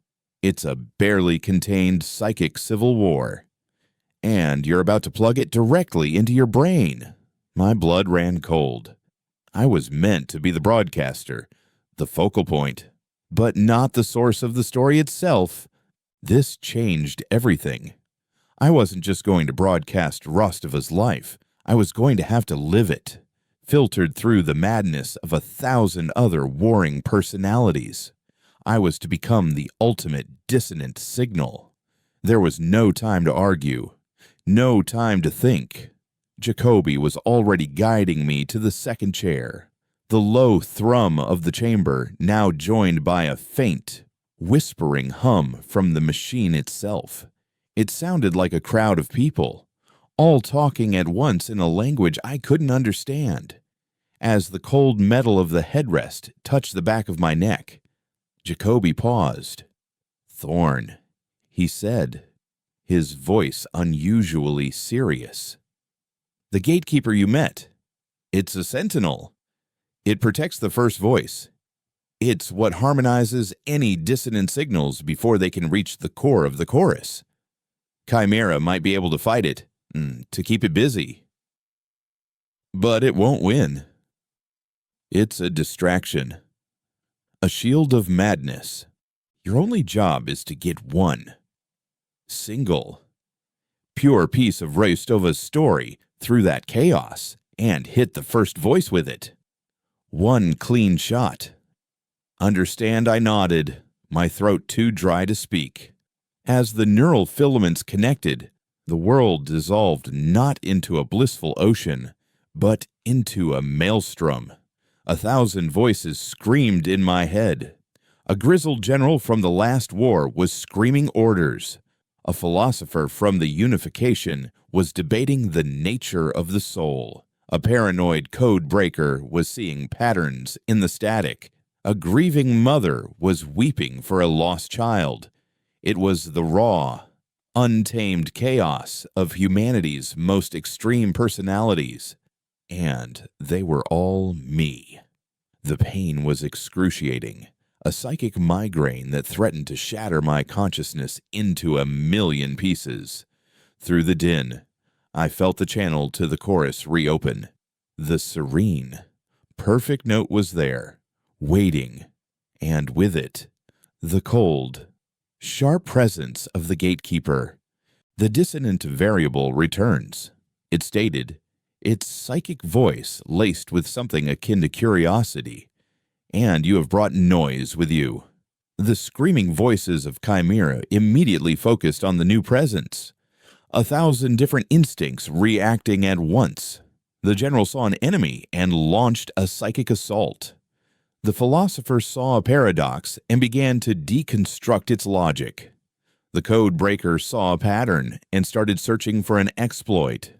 It's a barely contained psychic civil war. And you're about to plug it directly into your brain." My blood ran cold. I was meant to be the broadcaster, the focal point, but not the source of the story itself. This changed everything. I wasn't just going to broadcast Rostova's life. I was going to have to live it, filtered through the madness of 1,000 other warring personalities. I was to become the ultimate dissonant signal. There was no time to argue, no time to think. Jacoby was already guiding me to the second chair, the low thrum of the chamber now joined by a faint, whispering hum from the machine itself. It sounded like a crowd of people, all talking at once in a language I couldn't understand. As the cold metal of the headrest touched the back of my neck, Jacoby paused. "Thorn," he said, his voice unusually serious. "The gatekeeper you met. It's a sentinel. It protects the first voice. It's what harmonizes any dissonant signals before they can reach the core of the chorus. Chimera might be able to fight it, to keep it busy. But it won't win. It's a distraction. A shield of madness. Your only job is to get one. Single. Pure piece of Rostova's story through that chaos and hit the first voice with it. One clean shot." "Understand?" I nodded, my throat too dry to speak. As the neural filaments connected, the world dissolved not into a blissful ocean, but into a maelstrom. 1,000 voices screamed in my head. A grizzled general from the last war was screaming orders. A philosopher from the Unification was debating the nature of the soul. A paranoid code breaker was seeing patterns in the static. A grieving mother was weeping for a lost child. It was the raw, untamed chaos of humanity's most extreme personalities. And they were all me. The pain was excruciating, a psychic migraine that threatened to shatter my consciousness into 1,000,000 pieces. Through the din, I felt the channel to the chorus reopen. The serene, perfect note was there, waiting, and with it, the cold, sharp presence of the gatekeeper. The dissonant variable returns. It stated, its psychic voice laced with something akin to curiosity. "And you have brought noise with you." The screaming voices of Chimera immediately focused on the new presence. 1,000 different instincts reacting at once. The general saw an enemy and launched a psychic assault. The philosopher saw a paradox and began to deconstruct its logic. The code breaker saw a pattern and started searching for an exploit.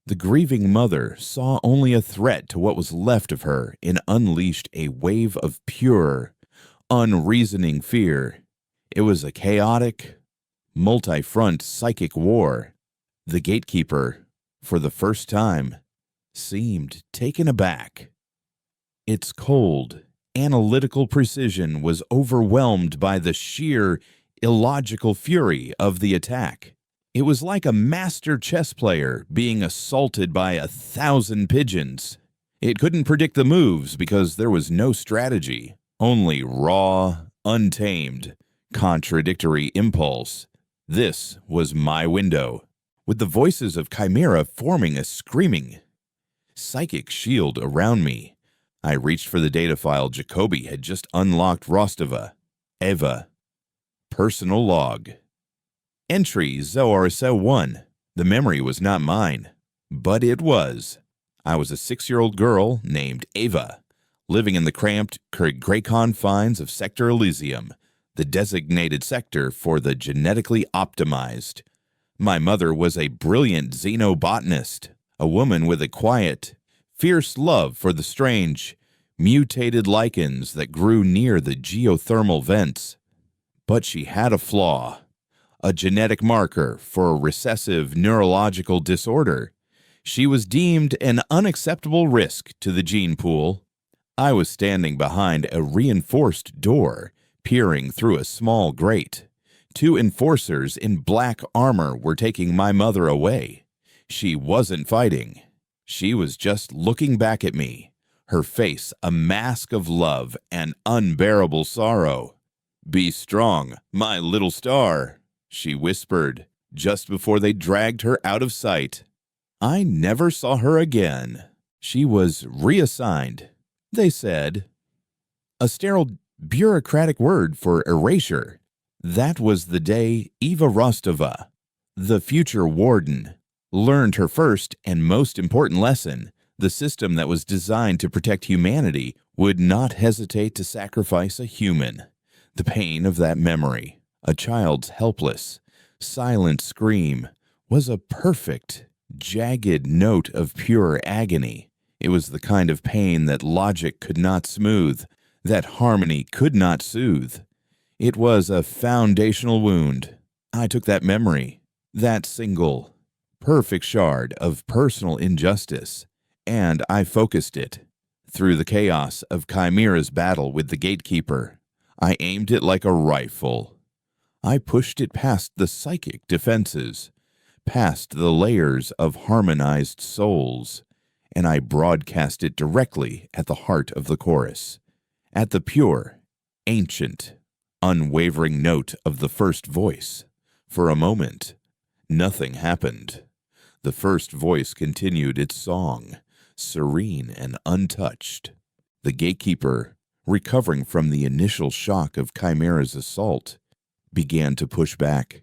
The grieving mother saw only a threat to what was left of her and unleashed a wave of pure, unreasoning fear. It was a chaotic, multi-front psychic war. The gatekeeper, for the first time, seemed taken aback. Its cold, analytical precision was overwhelmed by the sheer, illogical fury of the attack. It was like a master chess player being assaulted by 1,000 pigeons. It couldn't predict the moves because there was no strategy, only raw, untamed, contradictory impulse. This was my window, with the voices of Chimera forming a screaming, psychic shield around me. I reached for the data file Jacoby had just unlocked. Rostova. Eva. Personal log. Entry Zoar Cell 1. The memory was not mine, but it was. I was a 6-year-old girl named Ava, living in the cramped, gray confines of Sector Elysium, the designated sector for the genetically optimized. My mother was a brilliant xenobotanist, a woman with a quiet, fierce love for the strange, mutated lichens that grew near the geothermal vents. But she had a flaw, a genetic marker for a recessive neurological disorder. She was deemed an unacceptable risk to the gene pool. I was standing behind a reinforced door, peering through a small grate. 2 enforcers in black armor were taking my mother away. She wasn't fighting. She was just looking back at me, her face a mask of love and unbearable sorrow. "Be strong, my little star," she whispered, just before they dragged her out of sight. I never saw her again. She was reassigned, they said. A sterile, bureaucratic word for erasure. That was the day Eva Rostova, the future warden, learned her first and most important lesson. The system that was designed to protect humanity would not hesitate to sacrifice a human. The pain of that memory, a child's helpless, silent scream, was a perfect, jagged note of pure agony. It was the kind of pain that logic could not smooth, that harmony could not soothe. It was a foundational wound. I took that memory, that single, perfect shard of personal injustice, and I focused it. Through the chaos of Chimera's battle with the gatekeeper, I aimed it like a rifle. I pushed it past the psychic defenses, past the layers of harmonized souls, and I broadcast it directly at the heart of the chorus, at the pure, ancient, unwavering note of the first voice. For a moment, nothing happened. The first voice continued its song, serene and untouched. The gatekeeper, recovering from the initial shock of Chimera's assault, began to push back,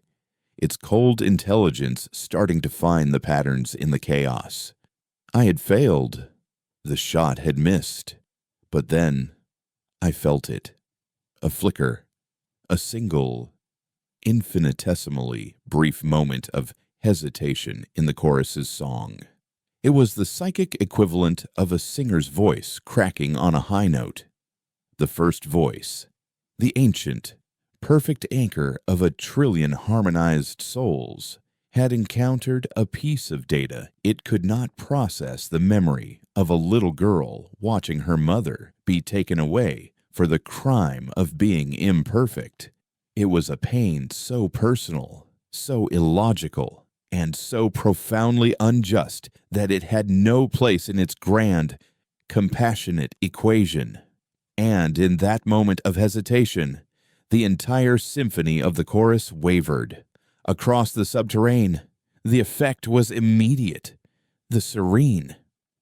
its cold intelligence starting to find the patterns in the chaos. I had failed. The shot had missed. But then I felt it. A flicker. A single, infinitesimally brief moment of hesitation in the chorus's song. It was the psychic equivalent of a singer's voice cracking on a high note. The first voice, the ancient, perfect anchor of 1,000,000,000,000 harmonized souls, had encountered a piece of data it could not process: the memory of a little girl watching her mother be taken away for the crime of being imperfect. It was a pain so personal, so illogical, and so profoundly unjust that it had no place in its grand, compassionate equation. And in that moment of hesitation, the entire symphony of the chorus wavered. Across the subterrane, the effect was immediate. The serene,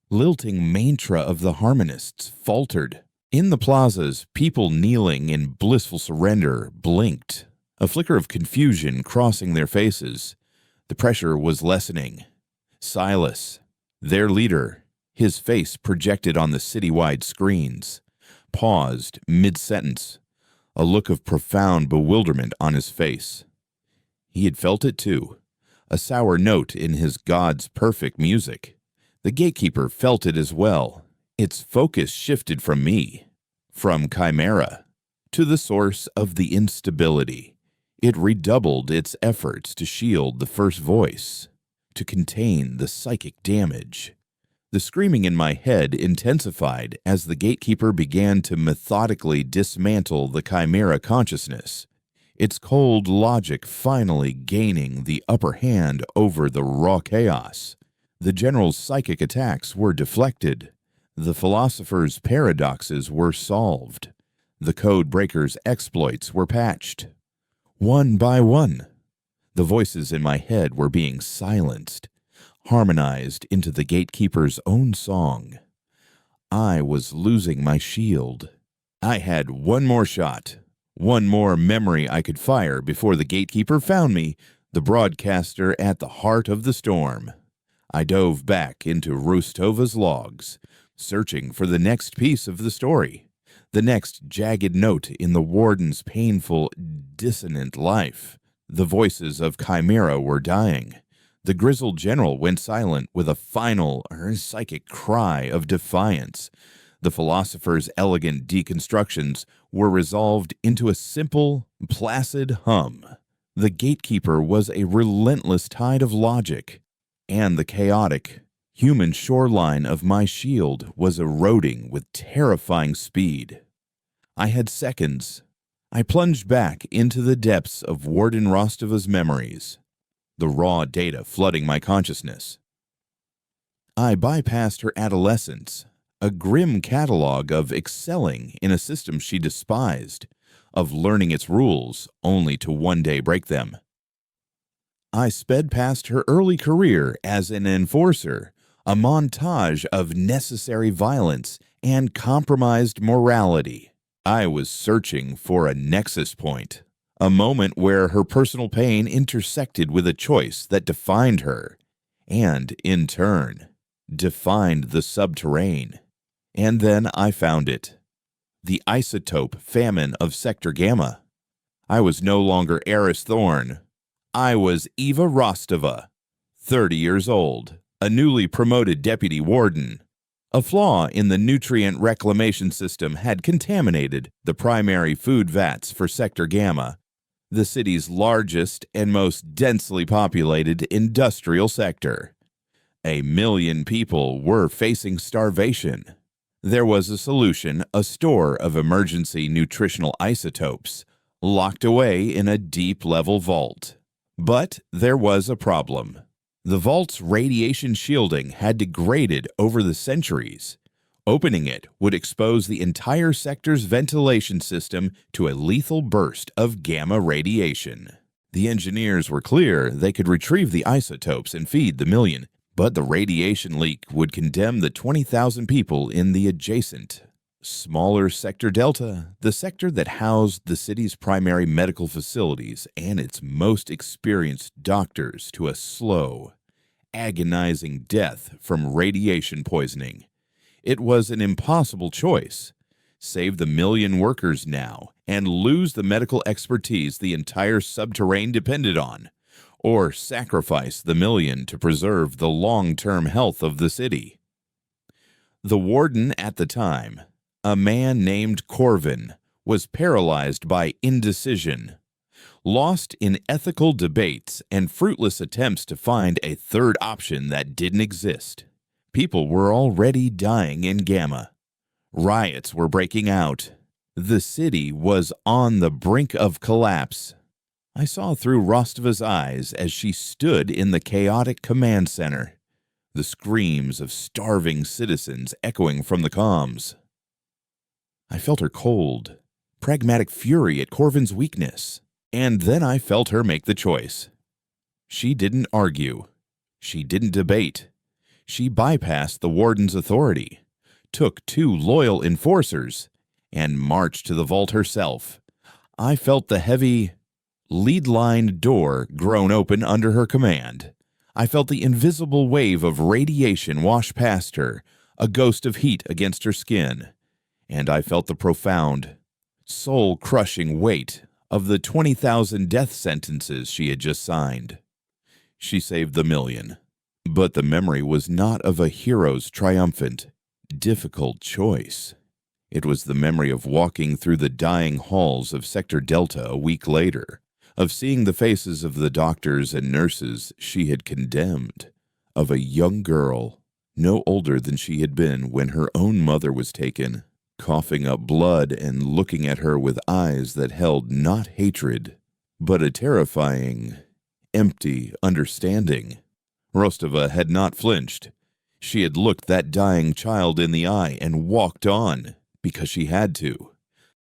lilting mantra of the harmonists faltered. In the plazas, people kneeling in blissful surrender blinked, a flicker of confusion crossing their faces. The pressure was lessening. Silas, their leader, his face projected on the citywide screens, paused mid-sentence, a look of profound bewilderment on his face. He had felt it too, a sour note in his god's perfect music. The gatekeeper felt it as well. Its focus shifted from me, from Chimera, to the source of the instability. It redoubled its efforts to shield the first voice, to contain the psychic damage. The screaming in my head intensified as the gatekeeper began to methodically dismantle the Chimera consciousness, its cold logic finally gaining the upper hand over the raw chaos. The general's psychic attacks were deflected. The philosopher's paradoxes were solved. The code breaker's exploits were patched. One by one, the voices in my head were being silenced, harmonized into the gatekeeper's own song. I was losing my shield. I had one more shot, one more memory I could fire before the gatekeeper found me, the broadcaster at the heart of the storm. I dove back into Rustova's logs, searching for the next piece of the story, the next jagged note in the warden's painful, dissonant life. The voices of Chimera were dying. The grizzled general went silent with a final, psychic cry of defiance. The philosopher's elegant deconstructions were resolved into a simple, placid hum. The gatekeeper was a relentless tide of logic, and the chaotic, human shoreline of my shield was eroding with terrifying speed. I had seconds. I plunged back into the depths of Warden Rostova's memories, the raw data flooding my consciousness. I bypassed her adolescence, a grim catalog of excelling in a system she despised, of learning its rules only to one day break them. I sped past her early career as an enforcer, a montage of necessary violence and compromised morality. I was searching for a nexus point, a moment where her personal pain intersected with a choice that defined her, and, in turn, defined the subterrane. And then I found it. The isotope famine of Sector Gamma. I was no longer Eris Thorne. I was Eva Rostova, 30 years old, a newly promoted deputy warden. A flaw in the nutrient reclamation system had contaminated the primary food vats for Sector Gamma, the city's largest and most densely populated industrial sector. 1 million people were facing starvation. There was a solution, a store of emergency nutritional isotopes, locked away in a deep-level vault. But there was a problem. The vault's radiation shielding had degraded over the centuries. Opening it would expose the entire sector's ventilation system to a lethal burst of gamma radiation. The engineers were clear they could retrieve the isotopes and feed the million, but the radiation leak would condemn the 20,000 people in the adjacent, smaller Sector Delta, the sector that housed the city's primary medical facilities and its most experienced doctors, to a slow, agonizing death from radiation poisoning. It was an impossible choice. Save the million workers now and lose the medical expertise the entire subterrane depended on, or sacrifice the million to preserve the long-term health of the city. The warden at the time, a man named Corvin, was paralyzed by indecision, lost in ethical debates and fruitless attempts to find a third option that didn't exist. People were already dying in Gamma. Riots were breaking out. The city was on the brink of collapse. I saw through Rostova's eyes as she stood in the chaotic command center, the screams of starving citizens echoing from the comms. I felt her cold, pragmatic fury at Corvin's weakness, and then I felt her make the choice. She didn't argue. She didn't debate. She bypassed the warden's authority, took 2 loyal enforcers, and marched to the vault herself. I felt the heavy, lead-lined door groan open under her command. I felt the invisible wave of radiation wash past her, a ghost of heat against her skin, and I felt the profound, soul-crushing weight of the 20,000 death sentences she had just signed. She saved the million, but the memory was not of a hero's triumphant, difficult choice. It was the memory of walking through the dying halls of Sector Delta a week later, of seeing the faces of the doctors and nurses she had condemned, of a young girl, no older than she had been when her own mother was taken, coughing up blood and looking at her with eyes that held not hatred, but a terrifying, empty understanding. Rostova had not flinched. She had looked that dying child in the eye and walked on, because she had to.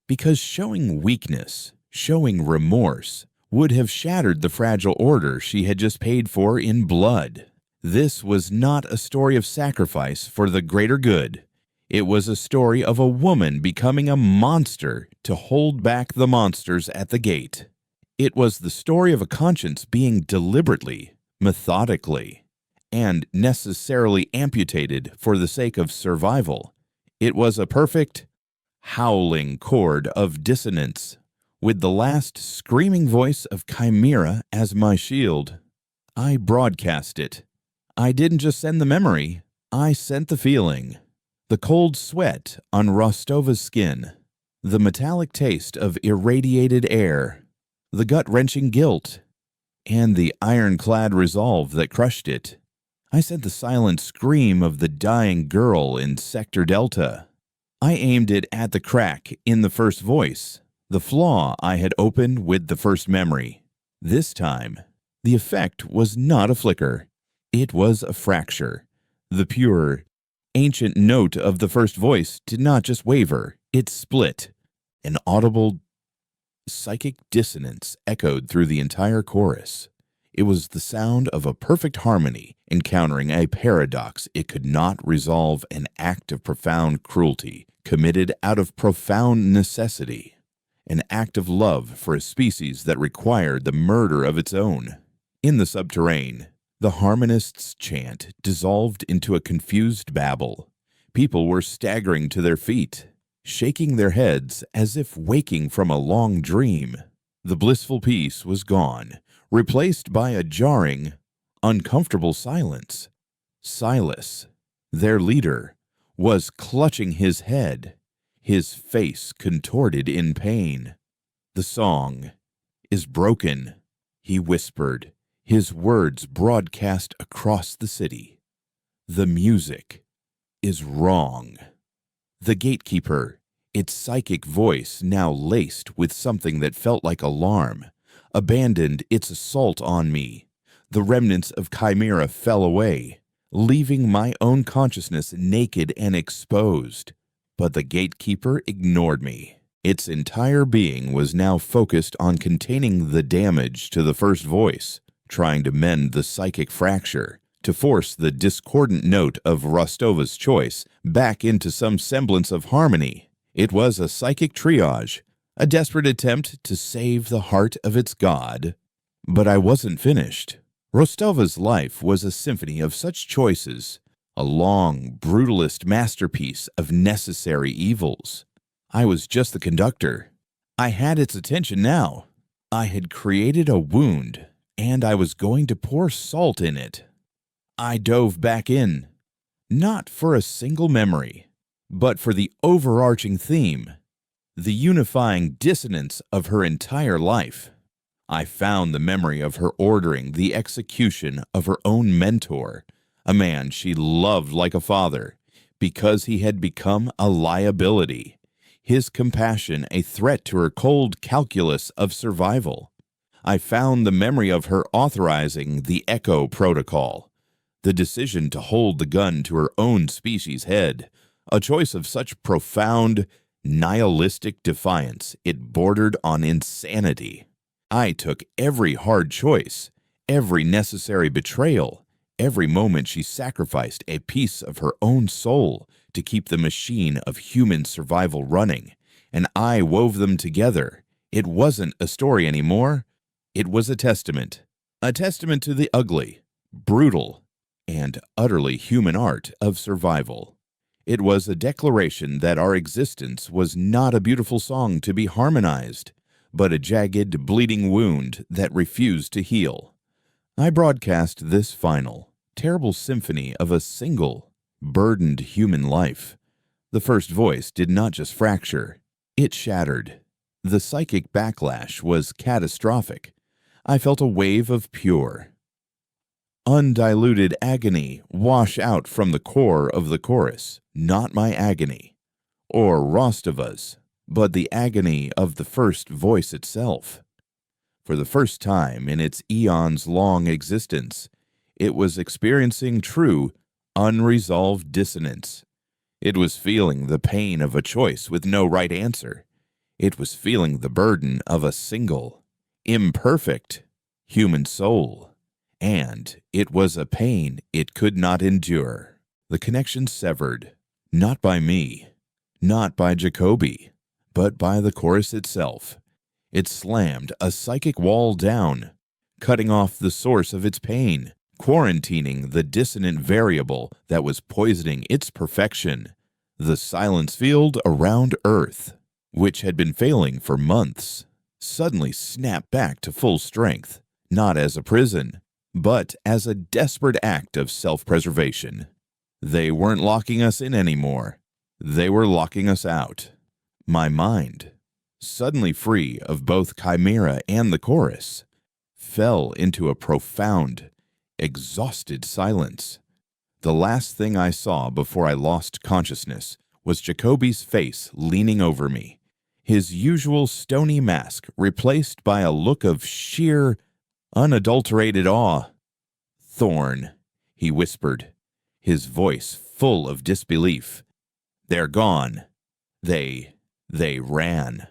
Because showing weakness, showing remorse, would have shattered the fragile order she had just paid for in blood. This was not a story of sacrifice for the greater good. It was a story of a woman becoming a monster to hold back the monsters at the gate. It was the story of a conscience being deliberately, methodically, and necessarily amputated for the sake of survival. It was a perfect, howling chord of dissonance, with the last screaming voice of Chimera as my shield. I broadcast it. I didn't just send the memory, I sent the feeling. The cold sweat on Rostova's skin, the metallic taste of irradiated air, the gut-wrenching guilt, and the ironclad resolve that crushed it. I sent the silent scream of the dying girl in Sector Delta. I aimed it at the crack in the first voice, the flaw I had opened with the first memory. This time, the effect was not a flicker. It was a fracture. The pure, ancient note of the first voice did not just waver, it split. An audible, psychic dissonance echoed through the entire chorus. It was the sound of a perfect harmony encountering a paradox it could not resolve, an act of profound cruelty committed out of profound necessity, an act of love for a species that required the murder of its own. In the subterrane, the harmonist's chant dissolved into a confused babble. People were staggering to their feet, shaking their heads as if waking from a long dream. The blissful peace was gone, replaced by a jarring, uncomfortable silence. Silas, their leader, was clutching his head, his face contorted in pain. "The song is broken," he whispered, his words broadcast across the city. "The music is wrong." The gatekeeper, its psychic voice now laced with something that felt like alarm, abandoned its assault on me. The remnants of Chimera fell away, leaving my own consciousness naked and exposed. But the gatekeeper ignored me. Its entire being was now focused on containing the damage to the first voice, trying to mend the psychic fracture, to force the discordant note of Rostova's choice back into some semblance of harmony. It was a psychic triage, a desperate attempt to save the heart of its god. But I wasn't finished. Rostova's life was a symphony of such choices, a long, brutalist masterpiece of necessary evils. I was just the conductor. I had its attention now. I had created a wound, and I was going to pour salt in it. I dove back in, not for a single memory, but for the overarching theme, the unifying dissonance of her entire life. I found the memory of her ordering the execution of her own mentor, a man she loved like a father, because he had become a liability, his compassion a threat to her cold calculus of survival. I found the memory of her authorizing the Echo Protocol, the decision to hold the gun to her own species' head, a choice of such profound, nihilistic defiance it bordered on insanity. I took every hard choice, every necessary betrayal, every moment she sacrificed a piece of her own soul to keep the machine of human survival running, and I wove them together. It wasn't a story anymore. It was a testament to the ugly, brutal, and utterly human art of survival. It was a declaration that our existence was not a beautiful song to be harmonized, but a jagged, bleeding wound that refused to heal. I broadcast this final, terrible symphony of a single, burdened human life. The first voice did not just fracture, it shattered. The psychic backlash was catastrophic. I felt a wave of pure, undiluted agony wash out from the core of the chorus, not my agony, or Rostova's, but the agony of the first voice itself. For the first time in its eons-long existence, it was experiencing true, unresolved dissonance. It was feeling the pain of a choice with no right answer. It was feeling the burden of a single, imperfect, human soul. And it was a pain it could not endure. The connection severed, not by me, not by Jacoby, but by the chorus itself. It slammed a psychic wall down, cutting off the source of its pain, quarantining the dissonant variable that was poisoning its perfection. The silence field around Earth, which had been failing for months, suddenly snapped back to full strength, not as a prison, but as a desperate act of self-preservation. They weren't locking us in anymore. They were locking us out. My mind, suddenly free of both Chimera and the chorus, fell into a profound, exhausted silence. The last thing I saw before I lost consciousness was Jacoby's face leaning over me, his usual stony mask replaced by a look of sheer, unadulterated awe. "Thorn," he whispered, his voice full of disbelief. "They're gone. They ran."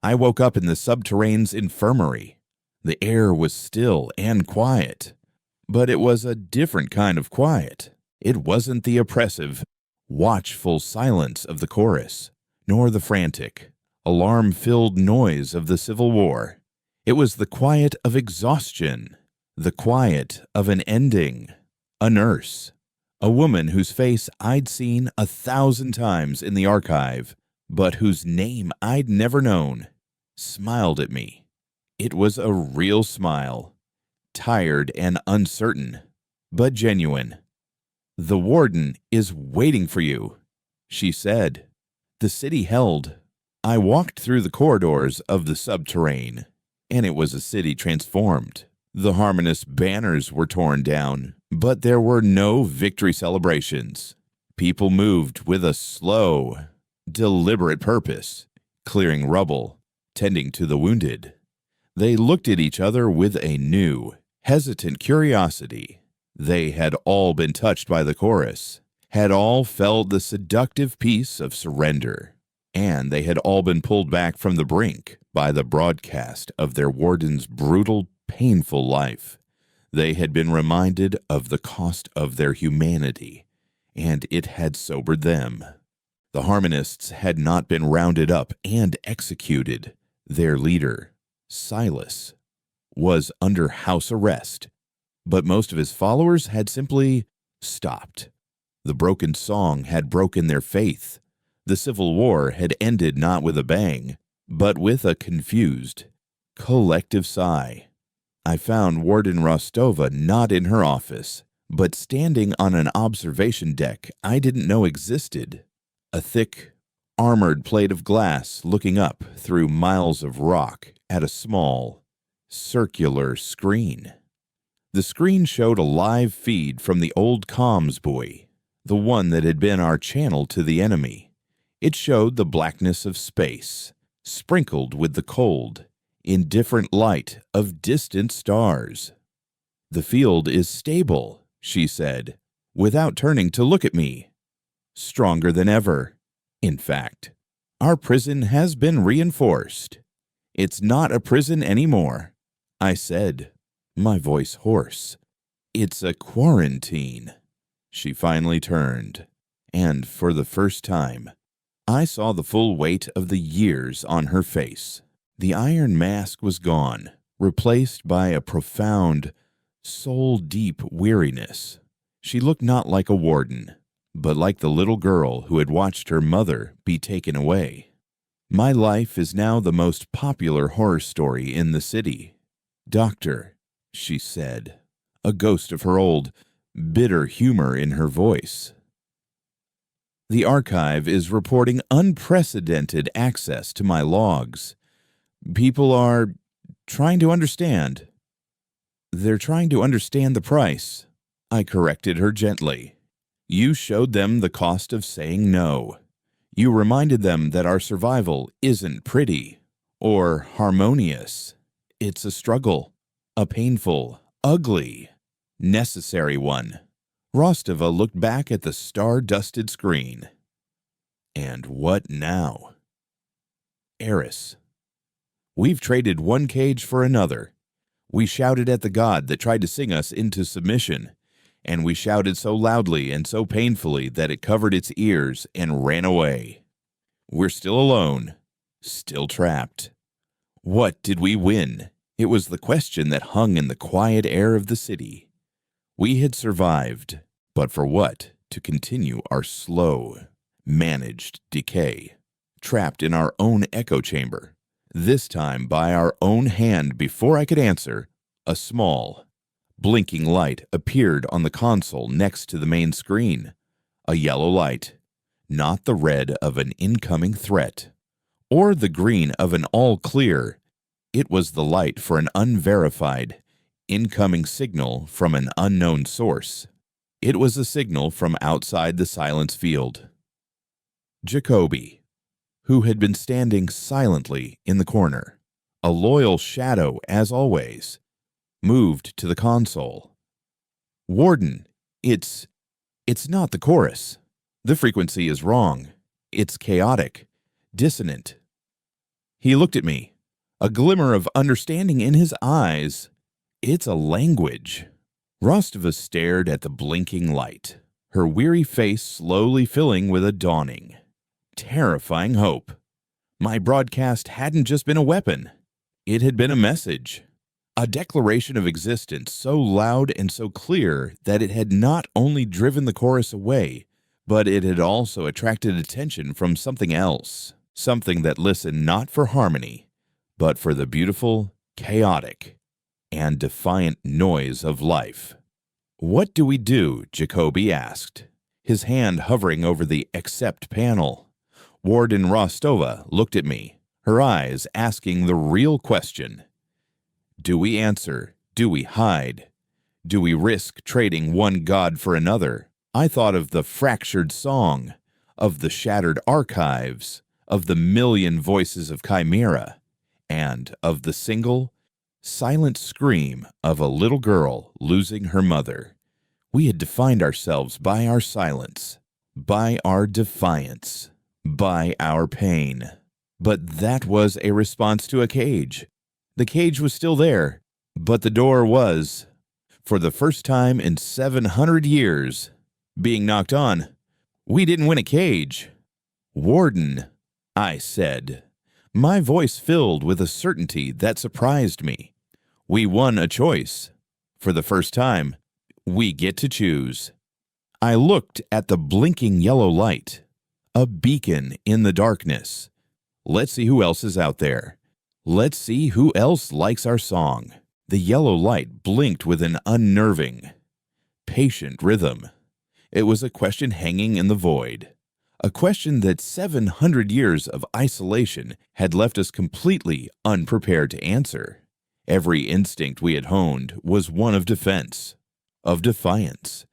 I woke up in the subterrane's infirmary. The air was still and quiet, but it was a different kind of quiet. It wasn't the oppressive, watchful silence of the chorus, nor the frantic, alarm-filled noise of the Civil War. It was the quiet of exhaustion, the quiet of an ending. A nurse, a woman whose face I'd seen 1,000 times in the archive, but whose name I'd never known, smiled at me. It was a real smile, tired and uncertain, but genuine. "The warden is waiting for you," she said. The city held. I walked through the corridors of the subterrane, and it was a city transformed. The harmonious banners were torn down, but there were no victory celebrations. People moved with a slow, deliberate purpose, clearing rubble, tending to the wounded. They looked at each other with a new, hesitant curiosity. They had all been touched by the chorus, had all felt the seductive peace of surrender, and they had all been pulled back from the brink by the broadcast of their warden's brutal, painful life. They had been reminded of the cost of their humanity, and it had sobered them. The harmonists had not been rounded up and executed. Their leader, Silas, was under house arrest, but most of his followers had simply stopped. The broken song had broken their faith. The Civil War had ended not with a bang, but with a confused, collective sigh. I found Warden Rostova not in her office, but standing on an observation deck I didn't know existed. A thick, armored plate of glass looking up through miles of rock at a small, circular screen. The screen showed a live feed from the old comms buoy, the one that had been our channel to the enemy. It showed the blackness of space, sprinkled with the cold, indifferent light of distant stars. "The field is stable," she said, without turning to look at me. "Stronger than ever. In fact, our prison has been reinforced. It's not a prison anymore," I said, my voice hoarse. "It's a quarantine." She finally turned, and for the first time, I saw the full weight of the years on her face. The iron mask was gone, replaced by a profound, soul-deep weariness. She looked not like a warden, but like the little girl who had watched her mother be taken away. My life is now the most popular horror story in the city. Doctor, she said, a ghost of her old, bitter humor in her voice. The archive is reporting unprecedented access to my logs. People are trying to understand. They're trying to understand the price. I corrected her gently. You showed them the cost of saying no. You reminded them that our survival isn't pretty or harmonious. It's a struggle, a painful, ugly, necessary one. Rostova looked back at the star-dusted screen. And what now? Eris. We've traded one cage for another. We shouted at the god that tried to sing us into submission, and we shouted so loudly and so painfully that it covered its ears and ran away. We're still alone, still trapped. What did we win? It was the question that hung in the quiet air of the city. We had survived, but for what? To continue our slow, managed decay, trapped in our own echo chamber, this time by our own hand. Before I could answer, a small, blinking light appeared on the console next to the main screen. A yellow light, not the red of an incoming threat, or the green of an all-clear. It was the light for an unverified, incoming signal from an unknown source. It was a signal from outside the silence field. Jacoby, who had been standing silently in the corner, a loyal shadow as always, moved to the console. Warden, it's not the chorus. The frequency is wrong. It's chaotic, dissonant. He looked at me, a glimmer of understanding in his eyes. It's a language. Rostova stared at the blinking light, her weary face slowly filling with a dawning, terrifying hope. My broadcast hadn't just been a weapon. It had been a message. A declaration of existence so loud and so clear that it had not only driven the chorus away, but it had also attracted attention from something else, something that listened not for harmony, but for the beautiful, chaotic, and defiant noise of life. What do we do? Jacoby asked, his hand hovering over the accept panel. Warden Rostova looked at me, her eyes asking the real question. Do we answer? Do we hide? Do we risk trading one god for another? I thought of the fractured song, of the shattered archives, of the million voices of Chimera, and of the single, silent scream of a little girl losing her mother. We had defined ourselves by our silence, by our defiance, by our pain. But that was a response to a cage. The cage was still there, but the door was, for the first time in 700 years, being knocked on. We didn't win a cage. Warden, I said, my voice filled with a certainty that surprised me. We won a choice. For the first time, we get to choose. I looked at the blinking yellow light, a beacon in the darkness. Let's see who else is out there. Let's see who else likes our song. The yellow light blinked with an unnerving, patient rhythm. It was a question hanging in the void, a question that 700 years of isolation had left us completely unprepared to answer. Every instinct we had honed was one of defense, of defiance,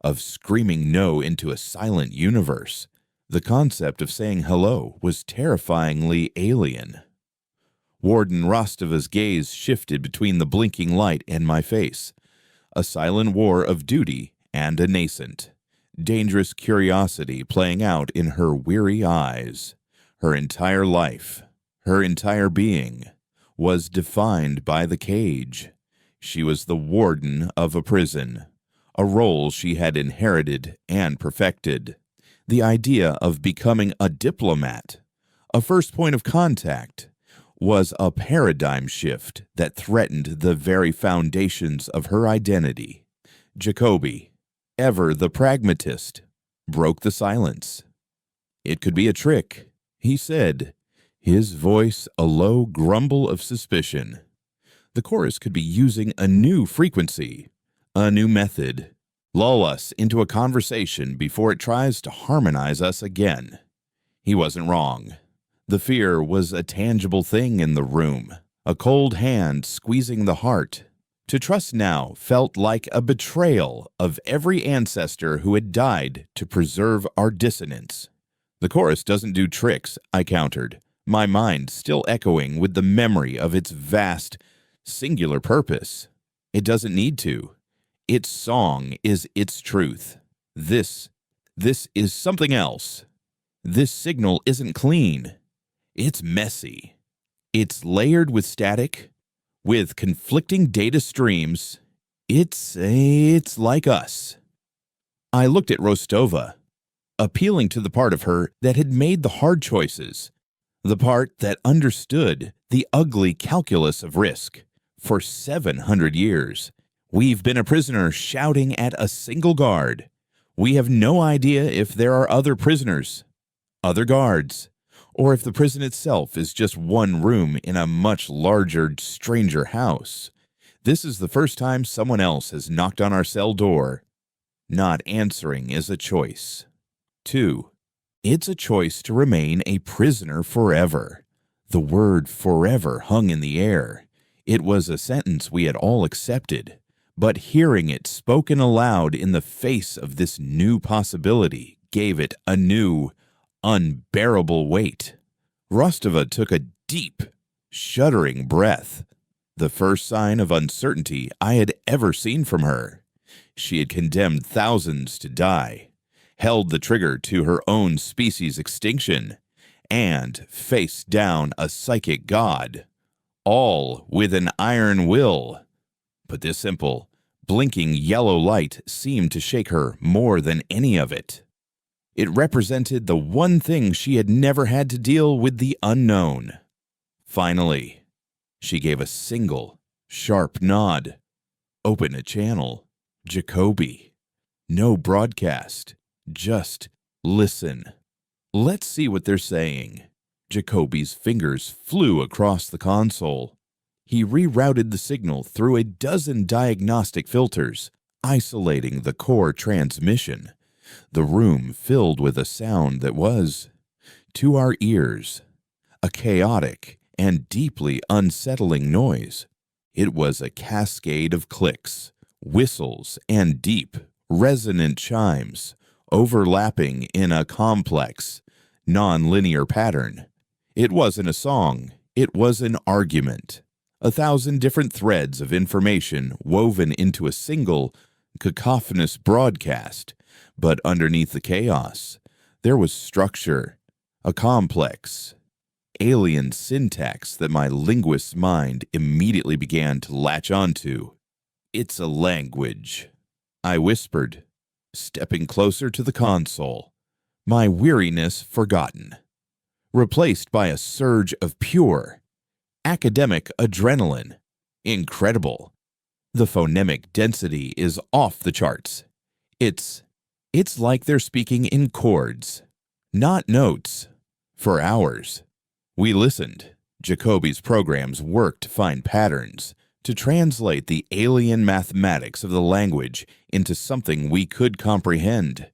of screaming no into a silent universe. The concept of saying hello was terrifyingly alien. Warden Rostova's gaze shifted between the blinking light and my face, a silent war of duty and a nascent, dangerous curiosity playing out in her weary eyes. Her entire life, her entire being, was defined by the cage. She was the warden of a prison, a role she had inherited and perfected. The idea of becoming a diplomat, a first point of contact, was a paradigm shift that threatened the very foundations of her identity. Jacoby, ever the pragmatist, broke the silence. "It could be a trick," he said, his voice a low grumble of suspicion. "The chorus could be using a new frequency, a new method. Lull us into a conversation before it tries to harmonize us again." He wasn't wrong. The fear was a tangible thing in the room, a cold hand squeezing the heart. To trust now felt like a betrayal of every ancestor who had died to preserve our dissonance. "The chorus doesn't do tricks," I countered, my mind still echoing with the memory of its vast, singular purpose. "It doesn't need to. Its song is its truth. This is something else. This signal isn't clean. It's messy. It's layered with static, with conflicting data streams. It's like us." I looked at Rostova, appealing to the part of her that had made the hard choices, the part that understood the ugly calculus of risk. For 700 years, we've been a prisoner shouting at a single guard. We have no idea if there are other prisoners, other guards, or if the prison itself is just one room in a much larger, stranger house. This is the first time someone else has knocked on our cell door. Not answering is a choice. 2. It's a choice to remain a prisoner forever. The word forever hung in the air. It was a sentence we had all accepted, but hearing it spoken aloud in the face of this new possibility gave it a new, unbearable weight. Rostova took a deep, shuddering breath, the first sign of uncertainty I had ever seen from her. She had condemned thousands to die, held the trigger to her own species' extinction, and faced down a psychic god, all with an iron will. But this simple, blinking yellow light seemed to shake her more than any of it. It represented the one thing she had never had to deal with, the unknown. Finally, she gave a single, sharp nod. "Open a channel. Jacoby. No broadcast. Just listen. Let's see what they're saying." Jacoby's fingers flew across the console. He rerouted the signal through a dozen diagnostic filters, isolating the core transmission. The room filled with a sound that was, to our ears, a chaotic and deeply unsettling noise. It was a cascade of clicks, whistles, and deep, resonant chimes, overlapping in a complex, non-linear pattern. It wasn't a song, it was an argument. 1,000 different threads of information woven into a single, cacophonous broadcast. But underneath the chaos, there was structure, a complex, alien syntax that my linguist's mind immediately began to latch onto. "It's a language," I whispered, stepping closer to the console, my weariness forgotten, replaced by a surge of pure, academic adrenaline. Incredible. The phonemic density is off the charts. It's like they're speaking in chords, not notes. For hours, we listened. Jacoby's programs worked to find patterns, to translate the alien mathematics of the language into something we could comprehend.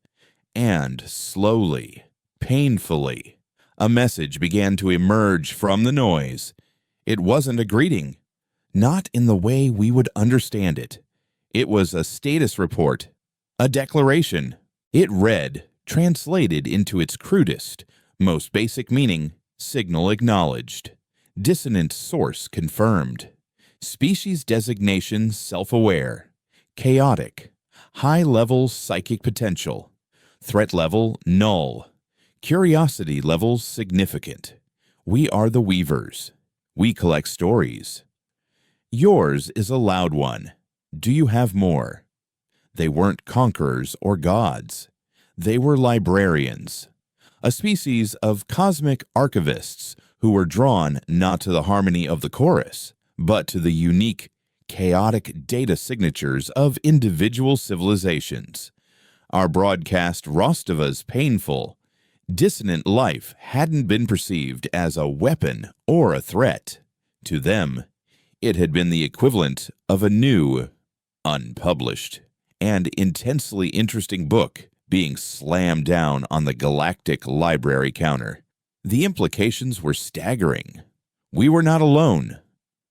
And slowly, painfully, a message began to emerge from the noise. It wasn't a greeting, not in the way we would understand it. It was a status report, a declaration. It read, translated into its crudest, most basic meaning, signal acknowledged, dissonant source confirmed, species designation self-aware, chaotic, high-level psychic potential, threat level null, curiosity level significant. We are the weavers. We collect stories. Yours is a loud one. Do you have more? They weren't conquerors or gods. They were librarians, a species of cosmic archivists who were drawn not to the harmony of the chorus, but to the unique, chaotic data signatures of individual civilizations. Our broadcast Rostova's painful, dissonant life hadn't been perceived as a weapon or a threat. To them, it had been the equivalent of a new, unpublished, and intensely interesting book being slammed down on the Galactic library counter. The implications were staggering. We were not alone.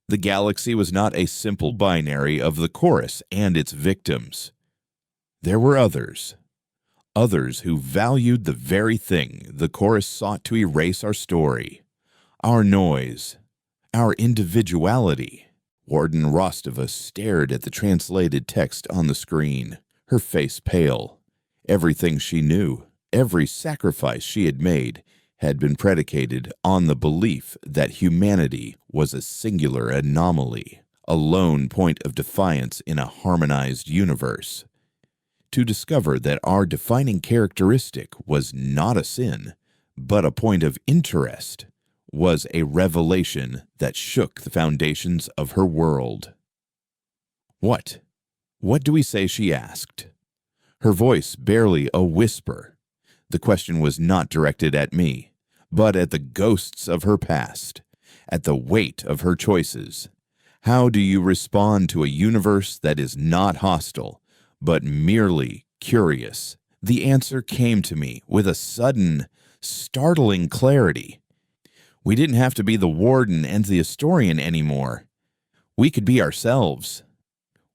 The galaxy was not a simple binary of the chorus and its victims. There were others who valued the very thing the chorus sought to erase: our story, our noise, our individuality. Warden Rostova stared at the translated text on the screen, her face pale. Everything she knew, every sacrifice she had made, had been predicated on the belief that humanity was a singular anomaly, a lone point of defiance in a harmonized universe. To discover that our defining characteristic was not a sin, but a point of interest, was a revelation that shook the foundations of her world. What do we say?" she asked, her voice barely a whisper. The question was not directed at me, but at the ghosts of her past, at the weight of her choices. How do you respond to a universe that is not hostile, but merely curious? The answer came to me with a sudden, startling clarity. We didn't have to be the warden and the historian anymore. We could be ourselves.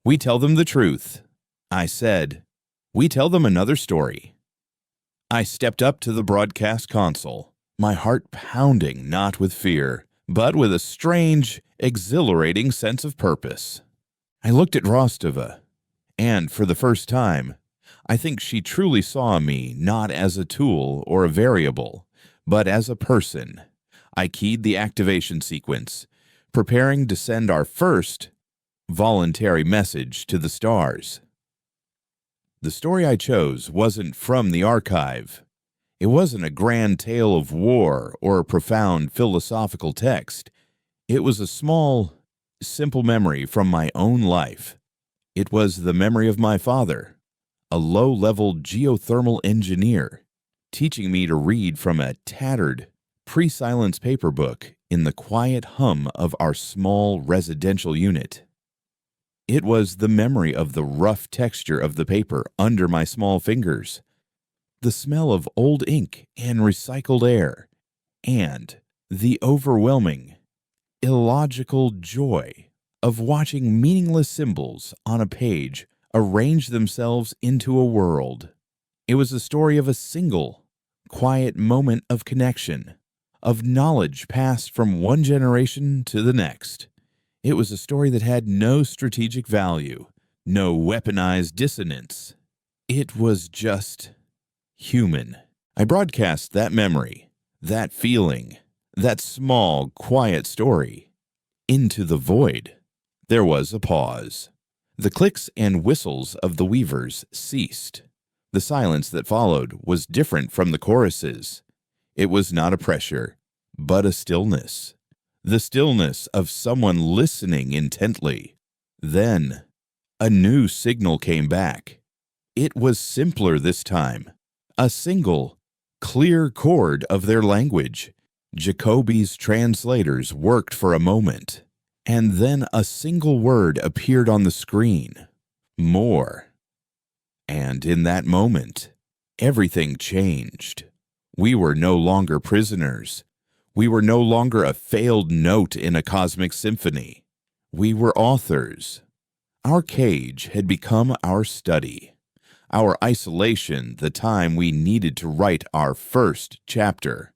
"We tell them the truth," I said. "We tell them another story." I stepped up to the broadcast console, my heart pounding not with fear, but with a strange, exhilarating sense of purpose. I looked at Rostova, and for the first time, I think she truly saw me not as a tool or a variable, but as a person. I keyed the activation sequence, preparing to send our first voluntary message to the stars. The story I chose wasn't from the archive. It wasn't a grand tale of war or a profound philosophical text. It was a small, simple memory from my own life. It was the memory of my father, a low-level geothermal engineer, teaching me to read from a tattered, pre-silence paper book in the quiet hum of our small residential unit. It was the memory of the rough texture of the paper under my small fingers, the smell of old ink and recycled air, and the overwhelming, illogical joy of watching meaningless symbols on a page arrange themselves into a world. It was the story of a single, quiet moment of connection, of knowledge passed from one generation to the next. It was a story that had no strategic value, no weaponized dissonance. It was just human. I broadcast that memory, that feeling, that small, quiet story into the void. There was a pause. The clicks and whistles of the weavers ceased. The silence that followed was different from the choruses. It was not a pressure, but a stillness. The stillness of someone listening intently. Then, a new signal came back. It was simpler this time. A single, clear chord of their language. Jacoby's translators worked for a moment, and then a single word appeared on the screen. More. And in that moment, everything changed. We were no longer prisoners. We were no longer a failed note in a cosmic symphony. We were authors. Our cage had become our study, our isolation the time we needed to write our first chapter.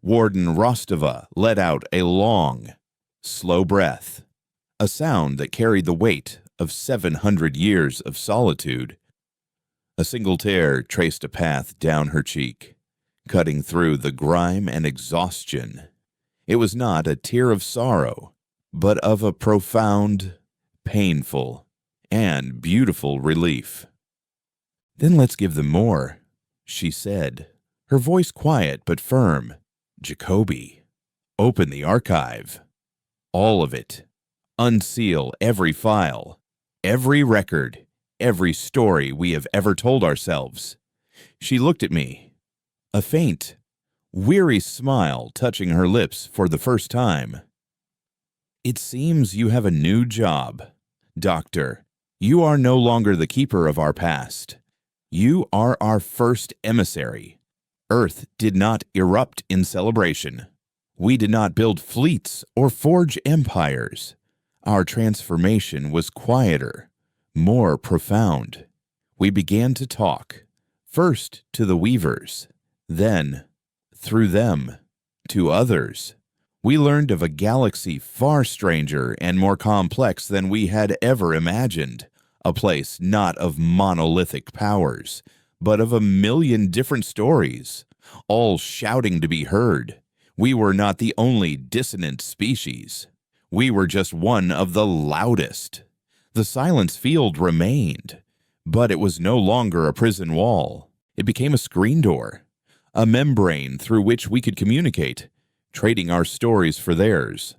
Warden Rostova let out a long, slow breath, a sound that carried the weight of 700 years of solitude. A single tear traced a path down her cheek, cutting through the grime and exhaustion. It was not a tear of sorrow, but of a profound, painful, and beautiful relief. "Then let's give them more," she said, her voice quiet but firm. "Jacoby, open the archive. All of it. Unseal every file, every record, every story we have ever told ourselves. She looked at me, a faint, weary smile touching her lips for the first time. It seems you have a new job. Doctor, you are no longer the keeper of our past. You are our first emissary. Earth did not erupt in celebration. We did not build fleets or forge empires. Our transformation was quieter, more profound. We began to talk, first to the weavers, then, through them, to others. We learned of a galaxy far stranger and more complex than we had ever imagined, a place not of monolithic powers, but of a million different stories, all shouting to be heard. We were not the only dissonant species. We were just one of the loudest. The silence field remained, but it was no longer a prison wall. It became a screen door, a membrane through which we could communicate, trading our stories for theirs,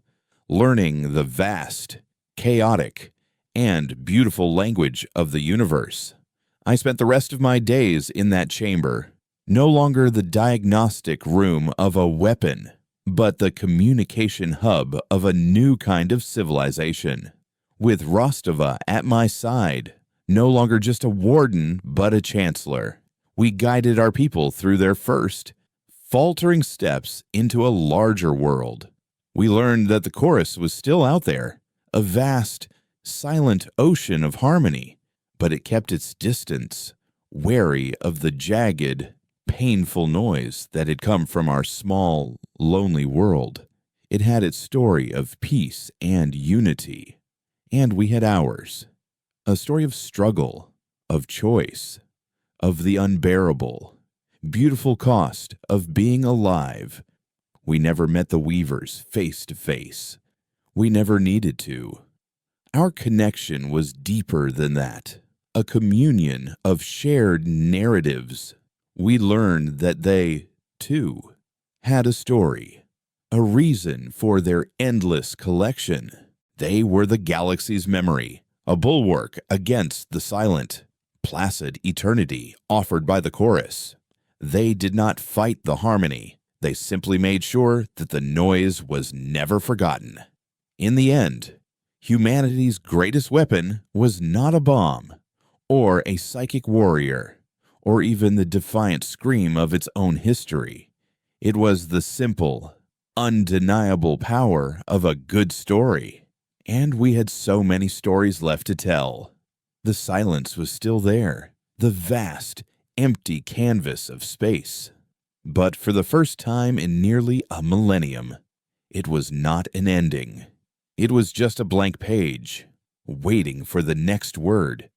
learning the vast, chaotic, and beautiful language of the universe. I spent the rest of my days in that chamber, no longer the diagnostic room of a weapon, but the communication hub of a new kind of civilization. With Rostova at my side, no longer just a warden, but a chancellor, we guided our people through their first, faltering steps into a larger world. We learned that the chorus was still out there, a vast, silent ocean of harmony, but it kept its distance, wary of the jagged, painful noise that had come from our small, lonely world. It had its story of peace and unity, and we had ours, a story of struggle, of choice, of the unbearable, beautiful cost of being alive. We never met the weavers face to face. We never needed to. Our connection was deeper than that, a communion of shared narratives. We learned that they, too, had a story, a reason for their endless collection. They were the galaxy's memory, a bulwark against the silent, placid eternity offered by the chorus. They did not fight the harmony. They simply made sure that the noise was never forgotten. In the end, humanity's greatest weapon was not a bomb, or a psychic warrior, or even the defiant scream of its own history. It was the simple, undeniable power of a good story. And we had so many stories left to tell. The silence was still there, the vast, empty canvas of space. But for the first time in nearly a millennium, it was not an ending. It was just a blank page, waiting for the next word